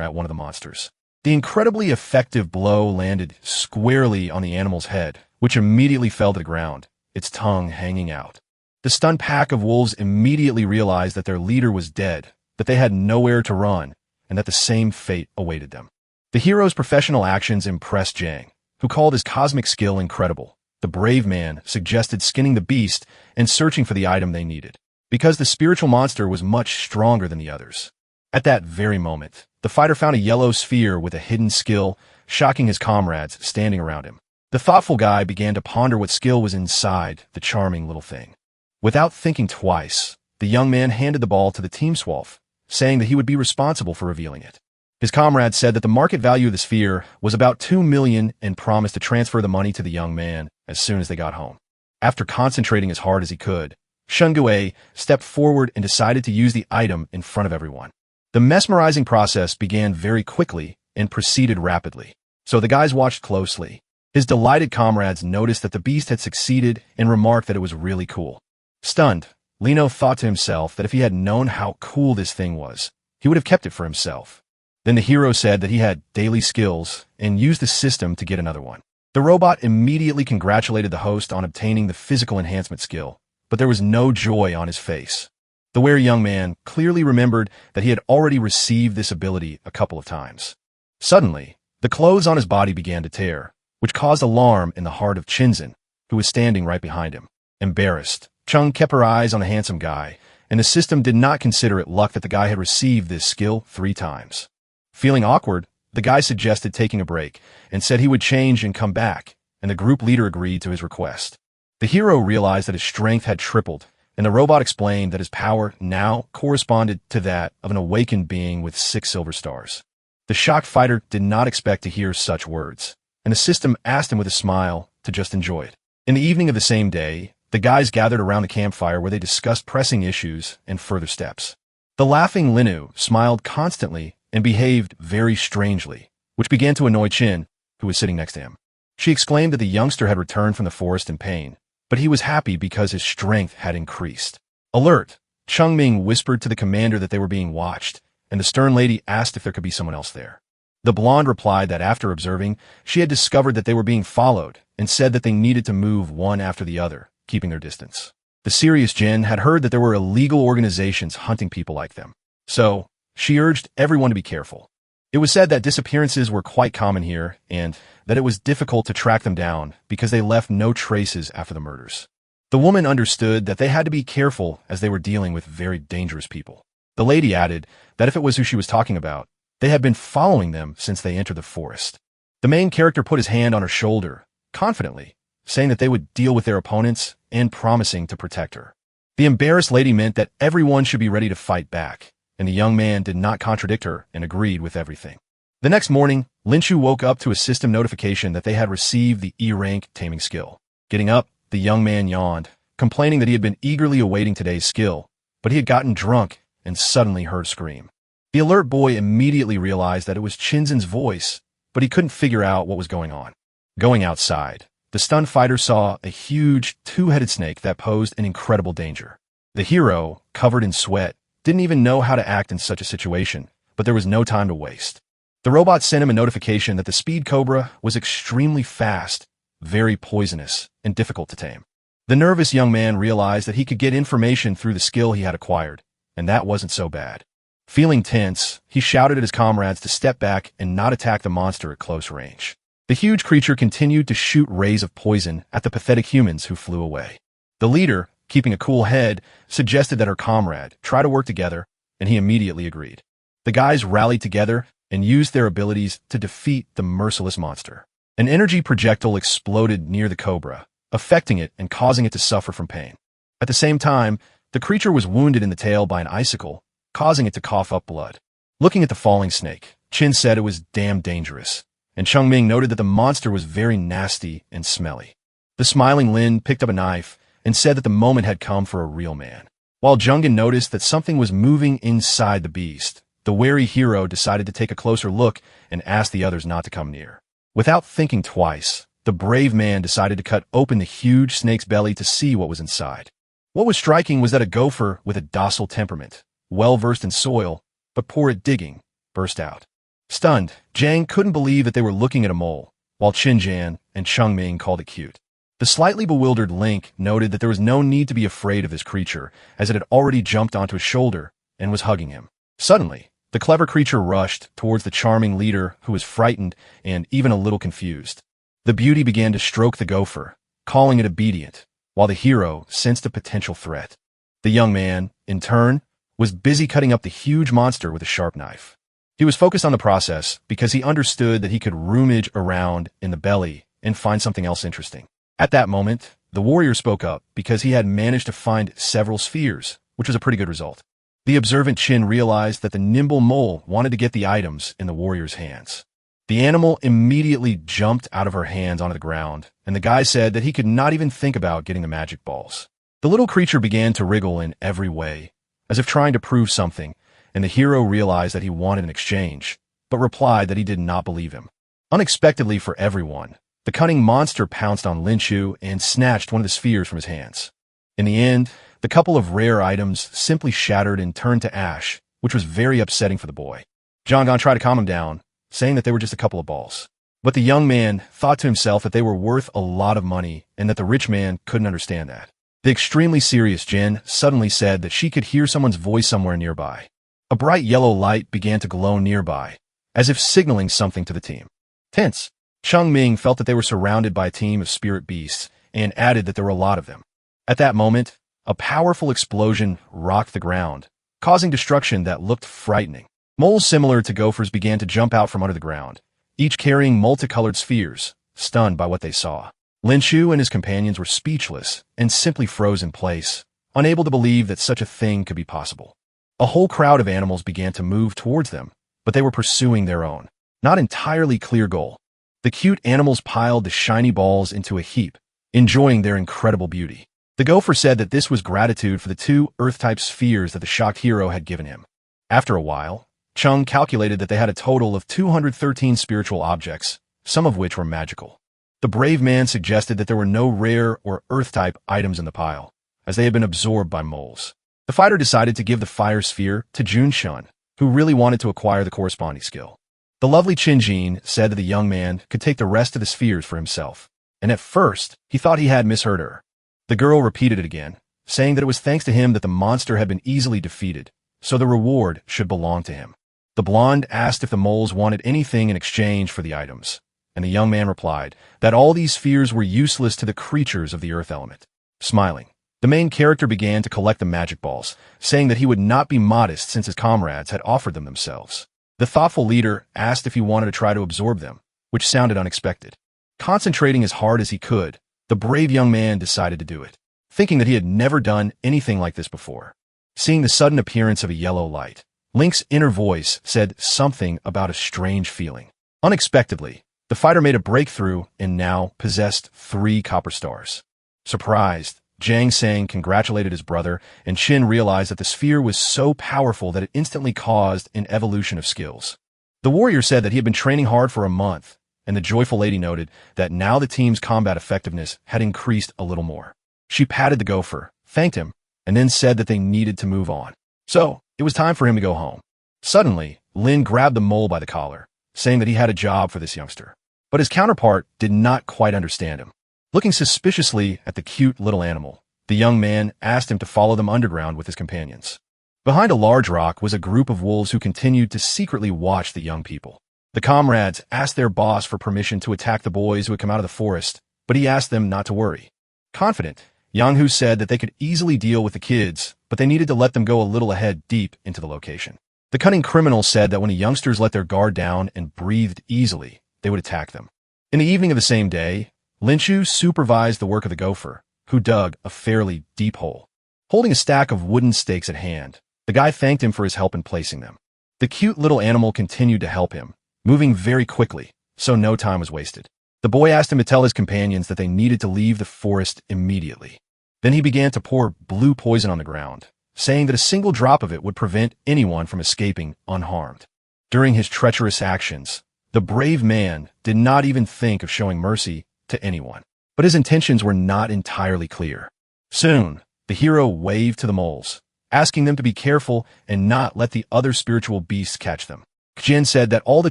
at one of the monsters. The incredibly effective blow landed squarely on the animal's head, which immediately fell to the ground, its tongue hanging out. The stunned pack of wolves immediately realized that their leader was dead, that they had nowhere to run, and that the same fate awaited them. The hero's professional actions impressed Jang, who called his cosmic skill incredible. The brave man suggested skinning the beast and searching for the item they needed, because the spiritual monster was much stronger than the others. At that very moment, the fighter found a yellow sphere with a hidden skill, shocking his comrades standing around him. The thoughtful guy began to ponder what skill was inside the charming little thing. Without thinking twice, the young man handed the ball to the team Swolf, saying that he would be responsible for revealing it. His comrade said that the market value of the sphere was about 2 million and promised to transfer the money to the young man as soon as they got home. After concentrating as hard as he could, Shungue stepped forward and decided to use the item in front of everyone. The mesmerizing process began very quickly and proceeded rapidly, so the guys watched closely. His delighted comrades noticed that the beast had succeeded and remarked that it was really cool. Stunned, Lino thought to himself that if he had known how cool this thing was, he would have kept it for himself. Then the hero said that he had daily skills and used the system to get another one. The robot immediately congratulated the host on obtaining the physical enhancement skill, but there was no joy on his face. The wary young man clearly remembered that he had already received this ability a couple of times. Suddenly, the clothes on his body began to tear, which caused alarm in the heart of Chinzen, who was standing right behind him. Embarrassed, Chung kept her eyes on the handsome guy, and the system did not consider it luck that the guy had received this skill 3 times. Feeling awkward, the guy suggested taking a break and said he would change and come back, and the group leader agreed to his request. The hero realized that his strength had tripled, and the robot explained that his power now corresponded to that of an awakened being with 6 silver stars. The shocked fighter did not expect to hear such words, and the system asked him with a smile to just enjoy it. In the evening of the same day, the guys gathered around the campfire where they discussed pressing issues and further steps. The laughing Linu smiled constantly and behaved very strangely, which began to annoy Chin, who was sitting next to him. She exclaimed that the youngster had returned from the forest in pain, but he was happy because his strength had increased. Alert, Chungming whispered to the commander that they were being watched, and the stern lady asked if there could be someone else there. The blonde replied that after observing, she had discovered that they were being followed and said that they needed to move one after the other, keeping their distance. The serious Jin had heard that there were illegal organizations hunting people like them, so she urged everyone to be careful. It was said that disappearances were quite common here and that it was difficult to track them down because they left no traces after the murders. The woman understood that they had to be careful as they were dealing with very dangerous people. The lady added that if it was who she was talking about, they had been following them since they entered the forest. The main character put his hand on her shoulder, confidently, saying that they would deal with their opponents and promising to protect her. The embarrassed lady meant that everyone should be ready to fight back, and the young man did not contradict her and agreed with everything. The next morning, Linshu woke up to a system notification that they had received the E-rank taming skill. Getting up, the young man yawned, complaining that he had been eagerly awaiting today's skill, but he had gotten drunk and suddenly heard a scream. The alert boy immediately realized that it was Chinzen's voice, but he couldn't figure out what was going on. Going outside, the stunned fighter saw a huge, 2-headed snake that posed an incredible danger. The hero, covered in sweat, didn't even know how to act in such a situation, but there was no time to waste. The robot sent him a notification that the speed cobra was extremely fast, very poisonous, and difficult to tame. The nervous young man realized that he could get information through the skill he had acquired, and that wasn't so bad. Feeling tense, he shouted at his comrades to step back and not attack the monster at close range. The huge creature continued to shoot rays of poison at the pathetic humans who flew away. The leader, keeping a cool head, suggested that her comrade try to work together, and he immediately agreed. The guys rallied together and used their abilities to defeat the merciless monster. An energy projectile exploded near the cobra, affecting it and causing it to suffer from pain. At the same time, the creature was wounded in the tail by an icicle, causing it to cough up blood. Looking at the falling snake, Chin said it was damn dangerous, and Chungming noted that the monster was very nasty and smelly. The smiling Lin picked up a knife and said that the moment had come for a real man. While Jungin noticed that something was moving inside the beast, the wary hero decided to take a closer look and asked the others not to come near. Without thinking twice, the brave man decided to cut open the huge snake's belly to see what was inside. What was striking was that a gopher with a docile temperament, well-versed in soil, but poor at digging, burst out. Stunned, Jang couldn't believe that they were looking at a mole, while Qinjian and Chengming called it cute. The slightly bewildered Link noted that there was no need to be afraid of this creature, as it had already jumped onto his shoulder and was hugging him. Suddenly, the clever creature rushed towards the charming leader, who was frightened and even a little confused. The beauty began to stroke the gopher, calling it obedient, while the hero sensed a potential threat. The young man, in turn, was busy cutting up the huge monster with a sharp knife. He was focused on the process because he understood that he could rummage around in the belly and find something else interesting. At that moment, the warrior spoke up because he had managed to find several spheres, which was a pretty good result. The observant Qin realized that the nimble mole wanted to get the items in the warrior's hands. The animal immediately jumped out of her hands onto the ground, and the guy said that he could not even think about getting the magic balls. The little creature began to wriggle in every way, as if trying to prove something, and the hero realized that he wanted an exchange, but replied that he did not believe him. Unexpectedly for everyone, the cunning monster pounced on Linshu and snatched one of the spheres from his hands. In the end, the couple of rare items simply shattered and turned to ash, which was very upsetting for the boy. Zhanggan tried to calm him down, saying that they were just a couple of balls. But the young man thought to himself that they were worth a lot of money and that the rich man couldn't understand that. The extremely serious Jin suddenly said that she could hear someone's voice somewhere nearby. A bright yellow light began to glow nearby, as if signaling something to the team. Tense, Chengming felt that they were surrounded by a team of spirit beasts and added that there were a lot of them. At that moment, a powerful explosion rocked the ground, causing destruction that looked frightening. Moles similar to gophers began to jump out from under the ground, each carrying multicolored spheres, stunned by what they saw. Linshu and his companions were speechless and simply froze in place, unable to believe that such a thing could be possible. A whole crowd of animals began to move towards them, but they were pursuing their own, not entirely clear goal. The cute animals piled the shiny balls into a heap, enjoying their incredible beauty. The gopher said that this was gratitude for the 2 Earth-type spheres that the shocked hero had given him. After a while, Chung calculated that they had a total of 213 spiritual objects, some of which were magical. The brave man suggested that there were no rare or Earth-type items in the pile, as they had been absorbed by moles. The fighter decided to give the fire sphere to Junshun, who really wanted to acquire the corresponding skill. The lovely Qinjin said that the young man could take the rest of the spheres for himself, and at first, he thought he had misheard her. The girl repeated it again, saying that it was thanks to him that the monster had been easily defeated, so the reward should belong to him. The blonde asked if the moles wanted anything in exchange for the items, and the young man replied that all these spheres were useless to the creatures of the earth element. Smiling, the main character began to collect the magic balls, saying that he would not be modest since his comrades had offered them themselves. The thoughtful leader asked if he wanted to try to absorb them, which sounded unexpected. Concentrating as hard as he could, the brave young man decided to do it, thinking that he had never done anything like this before. Seeing the sudden appearance of a yellow light, Link's inner voice said something about a strange feeling. Unexpectedly, the fighter made a breakthrough and now possessed 3 copper stars. Surprised, Zhang Sang congratulated his brother, and Qin realized that the sphere was so powerful that it instantly caused an evolution of skills. The warrior said that he had been training hard for a month, and the joyful lady noted that now the team's combat effectiveness had increased a little more. She patted the gopher, thanked him, and then said that they needed to move on. So, it was time for him to go home. Suddenly, Lin grabbed the mole by the collar, saying that he had a job for this youngster. But his counterpart did not quite understand him. Looking suspiciously at the cute little animal, the young man asked him to follow them underground with his companions. Behind a large rock was a group of wolves who continued to secretly watch the young people. The comrades asked their boss for permission to attack the boys who had come out of the forest, but he asked them not to worry. Confident, Yang Hu said that they could easily deal with the kids, but they needed to let them go a little ahead deep into the location. The cunning criminal said that when the youngsters let their guard down and breathed easily, they would attack them. In the evening of the same day, Linshu supervised the work of the gopher, who dug a fairly deep hole. Holding a stack of wooden stakes at hand, the guy thanked him for his help in placing them. The cute little animal continued to help him, moving very quickly, so no time was wasted. The boy asked him to tell his companions that they needed to leave the forest immediately. Then he began to pour blue poison on the ground, saying that a single drop of it would prevent anyone from escaping unharmed. During his treacherous actions, the brave man did not even think of showing mercy to anyone. But his intentions were not entirely clear. Soon, the hero waved to the moles, asking them to be careful and not let the other spiritual beasts catch them. Jin said that all the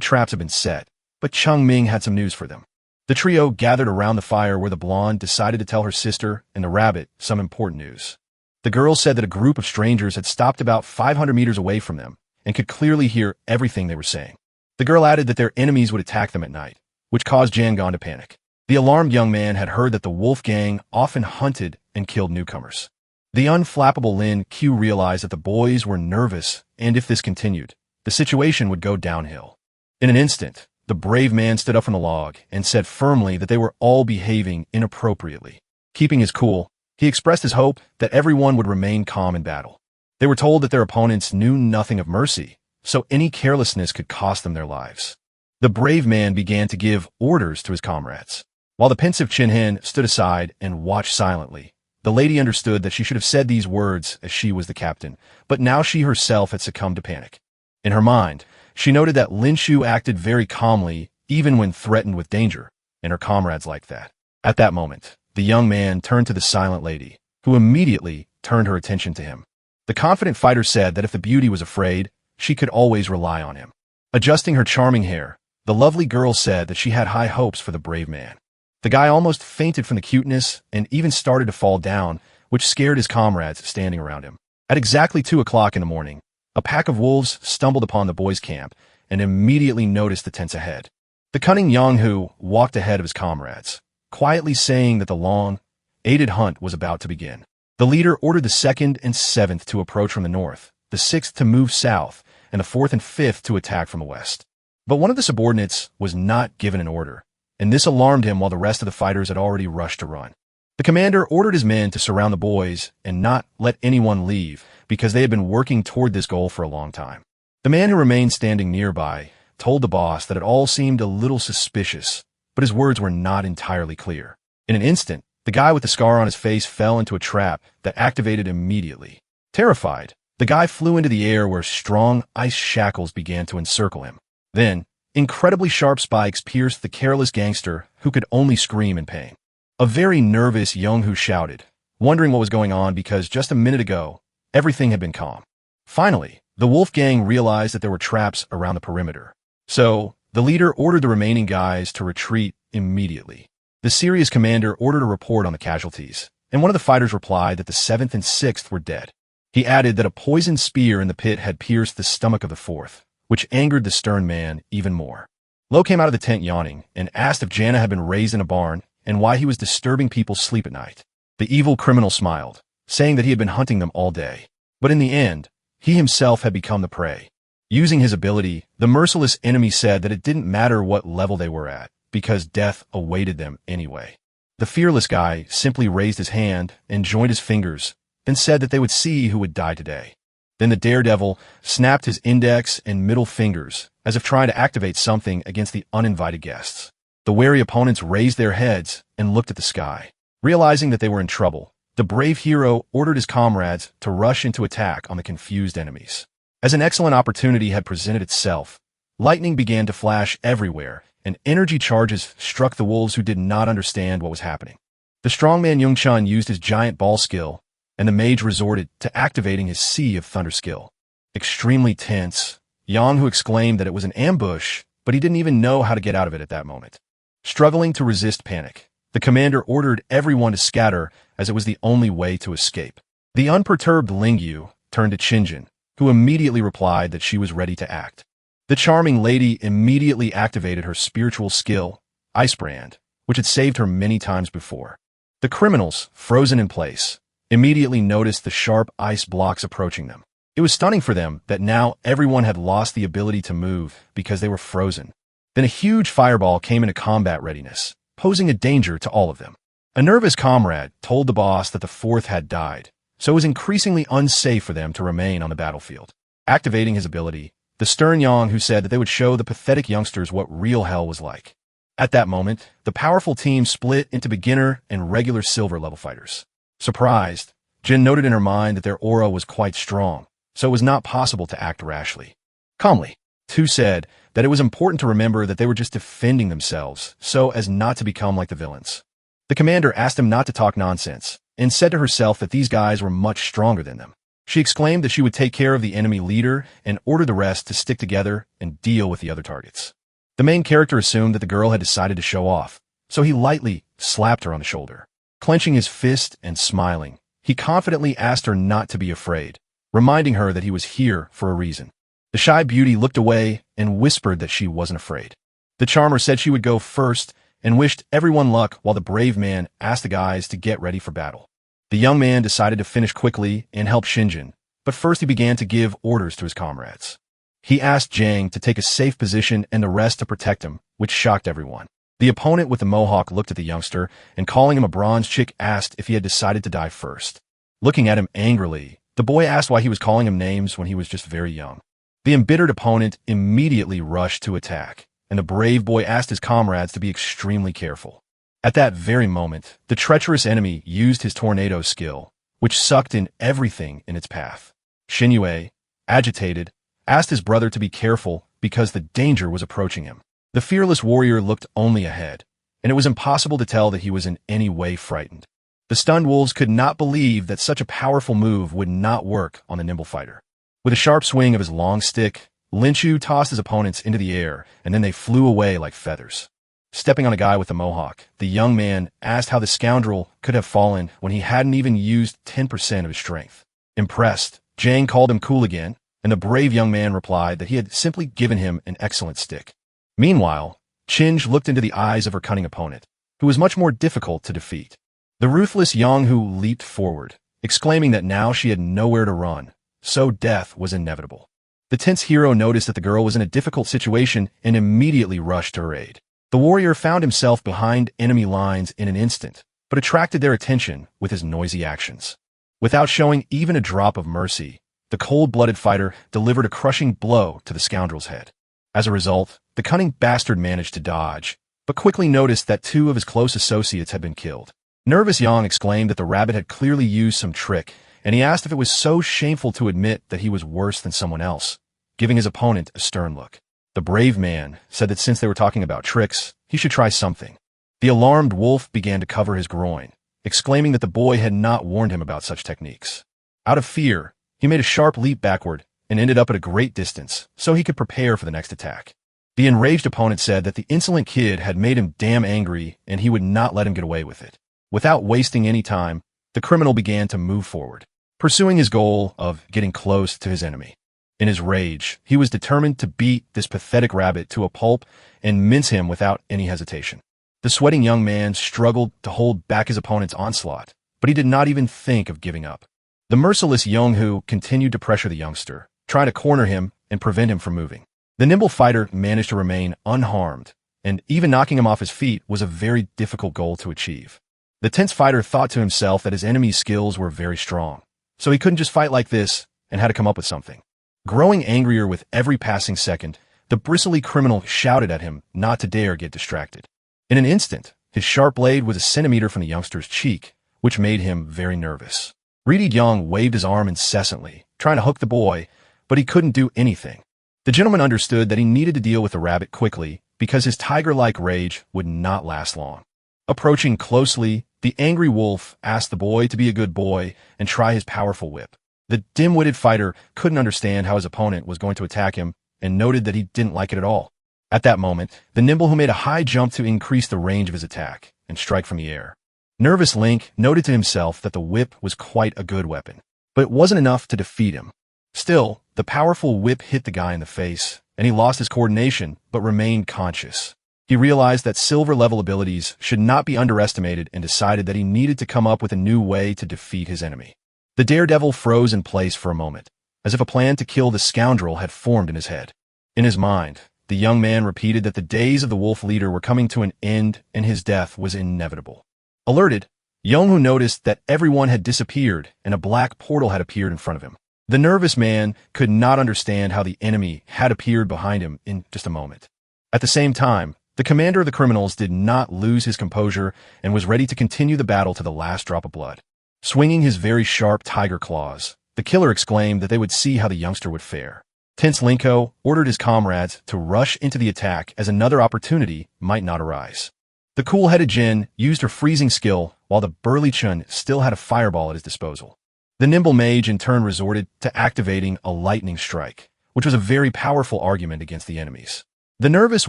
traps had been set, but Cheng Ming had some news for them. The trio gathered around the fire where the blonde decided to tell her sister and the rabbit some important news. The girl said that a group of strangers had stopped about 500 meters away from them and could clearly hear everything they were saying. The girl added that their enemies would attack them at night, which caused Jangon to panic. The alarmed young man had heard that the wolf gang often hunted and killed newcomers. The unflappable Lin Q realized that the boys were nervous, and if this continued, the situation would go downhill. In an instant, the brave man stood up from the log and said firmly that they were all behaving inappropriately. Keeping his cool, he expressed his hope that everyone would remain calm in battle. They were told that their opponents knew nothing of mercy, so any carelessness could cost them their lives. The brave man began to give orders to his comrades. While the pensive Chin-hen stood aside and watched silently, the lady understood that she should have said these words as she was the captain, but now she herself had succumbed to panic. In her mind, she noted that Lin Shu acted very calmly even when threatened with danger, and her comrades liked that. At that moment, the young man turned to the silent lady, who immediately turned her attention to him. The confident fighter said that if the beauty was afraid, she could always rely on him. Adjusting her charming hair, the lovely girl said that she had high hopes for the brave man. The guy almost fainted from the cuteness and even started to fall down, which scared his comrades standing around him. At exactly 2 o'clock in the morning, a pack of wolves stumbled upon the boys' camp and immediately noticed the tents ahead. The cunning Yang Hu walked ahead of his comrades, quietly saying that the long, aided hunt was about to begin. The leader ordered the 2nd and 7th to approach from the north, the 6th to move south, and the 4th and 5th to attack from the west. But one of the subordinates was not given an order, and this alarmed him while the rest of the fighters had already rushed to run. The commander ordered his men to surround the boys and not let anyone leave because they had been working toward this goal for a long time. The man who remained standing nearby told the boss that it all seemed a little suspicious, but his words were not entirely clear. In an instant, the guy with the scar on his face fell into a trap that activated immediately. Terrified, the guy flew into the air where strong ice shackles began to encircle him. Then, incredibly sharp spikes pierced the careless gangster who could only scream in pain. A very nervous Young Hu shouted, wondering what was going on because just a minute ago, everything had been calm. Finally, the wolf gang realized that there were traps around the perimeter. So, the leader ordered the remaining guys to retreat immediately. The serious commander ordered a report on the casualties, and one of the fighters replied that the 7th and 6th were dead. He added that a poisoned spear in the pit had pierced the stomach of the 4th, which angered the stern man even more. Lo came out of the tent yawning and asked if Jana had been raised in a barn and why he was disturbing people's sleep at night. The evil criminal smiled, saying that he had been hunting them all day. But in the end, he himself had become the prey. Using his ability, the merciless enemy said that it didn't matter what level they were at, because death awaited them anyway. The fearless guy simply raised his hand and joined his fingers, then said that they would see who would die today. Then the daredevil snapped his index and middle fingers, as if trying to activate something against the uninvited guests. The wary opponents raised their heads and looked at the sky. Realizing that they were in trouble, the brave hero ordered his comrades to rush into attack on the confused enemies. As an excellent opportunity had presented itself, lightning began to flash everywhere, and energy charges struck the wolves who did not understand what was happening. The strongman Yongchan used his giant ball skill, and the mage resorted to activating his Sea of Thunder skill. Extremely tense, Yang Hu exclaimed that it was an ambush, but he didn't even know how to get out of it at that moment. Struggling to resist panic, the commander ordered everyone to scatter as it was the only way to escape. The unperturbed Lingyu turned to Qinjin, who immediately replied that she was ready to act. The charming lady immediately activated her spiritual skill, Ice Brand, which had saved her many times before. The criminals, frozen in place, immediately noticed the sharp ice blocks approaching them. It was stunning for them that now everyone had lost the ability to move because they were frozen. Then a huge fireball came into combat readiness, posing a danger to all of them. A nervous comrade told the boss that the 4th had died, so it was increasingly unsafe for them to remain on the battlefield. Activating his ability, the stern Yang Hu said that they would show the pathetic youngsters what real hell was like. At that moment, the powerful team split into beginner and regular silver level fighters. Surprised, Jin noted in her mind that their aura was quite strong, so it was not possible to act rashly. Calmly, Tu said that it was important to remember that they were just defending themselves so as not to become like the villains. The commander asked him not to talk nonsense and said to herself that these guys were much stronger than them. She exclaimed that she would take care of the enemy leader and ordered the rest to stick together and deal with the other targets. The main character assumed that the girl had decided to show off, so he lightly slapped her on the shoulder. Clenching his fist and smiling, he confidently asked her not to be afraid, reminding her that he was here for a reason. The shy beauty looked away and whispered that she wasn't afraid. The charmer said she would go first and wished everyone luck while the brave man asked the guys to get ready for battle. The young man decided to finish quickly and help Shinjin, but first he began to give orders to his comrades. He asked Jang to take a safe position and the rest to protect him, which shocked everyone. The opponent with the mohawk looked at the youngster and, calling him a bronze chick, asked if he had decided to die first. Looking at him angrily, the boy asked why he was calling him names when he was just very young. The embittered opponent immediately rushed to attack, and the brave boy asked his comrades to be extremely careful. At that very moment, the treacherous enemy used his tornado skill, which sucked in everything in its path. Xinyue, agitated, asked his brother to be careful because the danger was approaching him. The fearless warrior looked only ahead, and it was impossible to tell that he was in any way frightened. The stunned wolves could not believe that such a powerful move would not work on the nimble fighter. With a sharp swing of his long stick, Linchu tossed his opponents into the air, and then they flew away like feathers. Stepping on a guy with the mohawk, the young man asked how the scoundrel could have fallen when he hadn't even used 10% of his strength. Impressed, Jang called him cool again, and the brave young man replied that he had simply given him an excellent stick. Meanwhile, Chinj looked into the eyes of her cunning opponent, who was much more difficult to defeat. The ruthless Yonghu leaped forward, exclaiming that now she had nowhere to run, so death was inevitable. The tense hero noticed that the girl was in a difficult situation and immediately rushed to her aid. The warrior found himself behind enemy lines in an instant, but attracted their attention with his noisy actions. Without showing even a drop of mercy, the cold-blooded fighter delivered a crushing blow to the scoundrel's head. As a result, the cunning bastard managed to dodge, but quickly noticed that 2 of his close associates had been killed. Nervous Yang exclaimed that the rabbit had clearly used some trick, and he asked if it was so shameful to admit that he was worse than someone else, giving his opponent a stern look. The brave man said that since they were talking about tricks, he should try something. The alarmed wolf began to cover his groin, exclaiming that the boy had not warned him about such techniques. Out of fear, he made a sharp leap backward and ended up at a great distance so he could prepare for the next attack. The enraged opponent said that the insolent kid had made him damn angry and he would not let him get away with it. Without wasting any time, the criminal began to move forward, pursuing his goal of getting close to his enemy. In his rage, he was determined to beat this pathetic rabbit to a pulp and mince him without any hesitation. The sweating young man struggled to hold back his opponent's onslaught, but he did not even think of giving up. The merciless Yonghu continued to pressure the youngster, trying to corner him and prevent him from moving. The nimble fighter managed to remain unharmed, and even knocking him off his feet was a very difficult goal to achieve. The tense fighter thought to himself that his enemy's skills were very strong, so he couldn't just fight like this and had to come up with something. Growing angrier with every passing second, the bristly criminal shouted at him not to dare get distracted. In an instant, his sharp blade was a centimeter from the youngster's cheek, which made him very nervous. Reedy Young waved his arm incessantly, trying to hook the boy, but he couldn't do anything. The gentleman understood that he needed to deal with the rabbit quickly because his tiger-like rage would not last long. Approaching closely, the angry wolf asked the boy to be a good boy and try his powerful whip. The dim-witted fighter couldn't understand how his opponent was going to attack him and noted that he didn't like it at all. At that moment, the nimble who made a high jump to increase the range of his attack and strike from the air. Nervous Link noted to himself that the whip was quite a good weapon, but it wasn't enough to defeat him. Still, the powerful whip hit the guy in the face, and he lost his coordination but remained conscious. He realized that silver-level abilities should not be underestimated and decided that he needed to come up with a new way to defeat his enemy. The daredevil froze in place for a moment, as if a plan to kill the scoundrel had formed in his head. In his mind, the young man repeated that the days of the wolf leader were coming to an end and his death was inevitable. Alerted, Yonghu noticed that everyone had disappeared and a black portal had appeared in front of him. The nervous man could not understand how the enemy had appeared behind him in just a moment. At the same time, the commander of the criminals did not lose his composure and was ready to continue the battle to the last drop of blood. Swinging his very sharp tiger claws, the killer exclaimed that they would see how the youngster would fare. Tense Linko ordered his comrades to rush into the attack as another opportunity might not arise. The cool-headed Jin used her freezing skill while the burly Chun still had a fireball at his disposal. The nimble mage in turn resorted to activating a lightning strike, which was a very powerful argument against the enemies. The nervous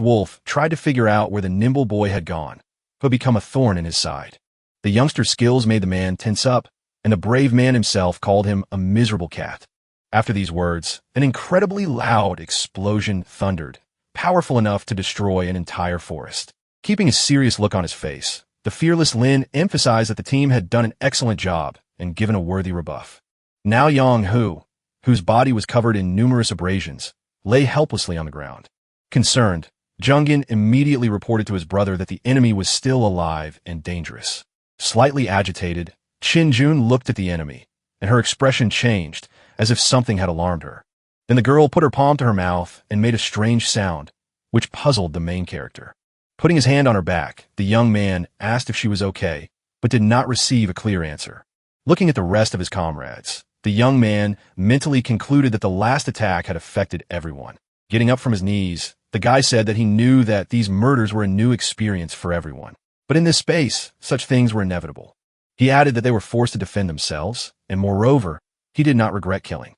wolf tried to figure out where the nimble boy had gone, who had become a thorn in his side. The youngster's skills made the man tense up, and the brave man himself called him a miserable cat. After these words, an incredibly loud explosion thundered, powerful enough to destroy an entire forest. Keeping a serious look on his face, the fearless Lin emphasized that the team had done an excellent job and given a worthy rebuff. Now Yang-hu, whose body was covered in numerous abrasions, lay helplessly on the ground. Concerned, Jungin immediately reported to his brother that the enemy was still alive and dangerous. Slightly agitated, Qin-jun looked at the enemy, and her expression changed, as if something had alarmed her. Then the girl put her palm to her mouth and made a strange sound, which puzzled the main character. Putting his hand on her back, the young man asked if she was okay, but did not receive a clear answer. Looking at the rest of his comrades, the young man mentally concluded that the last attack had affected everyone. Getting up from his knees, the guy said that he knew that these murders were a new experience for everyone. But in this space, such things were inevitable. He added that they were forced to defend themselves, and moreover, he did not regret killing.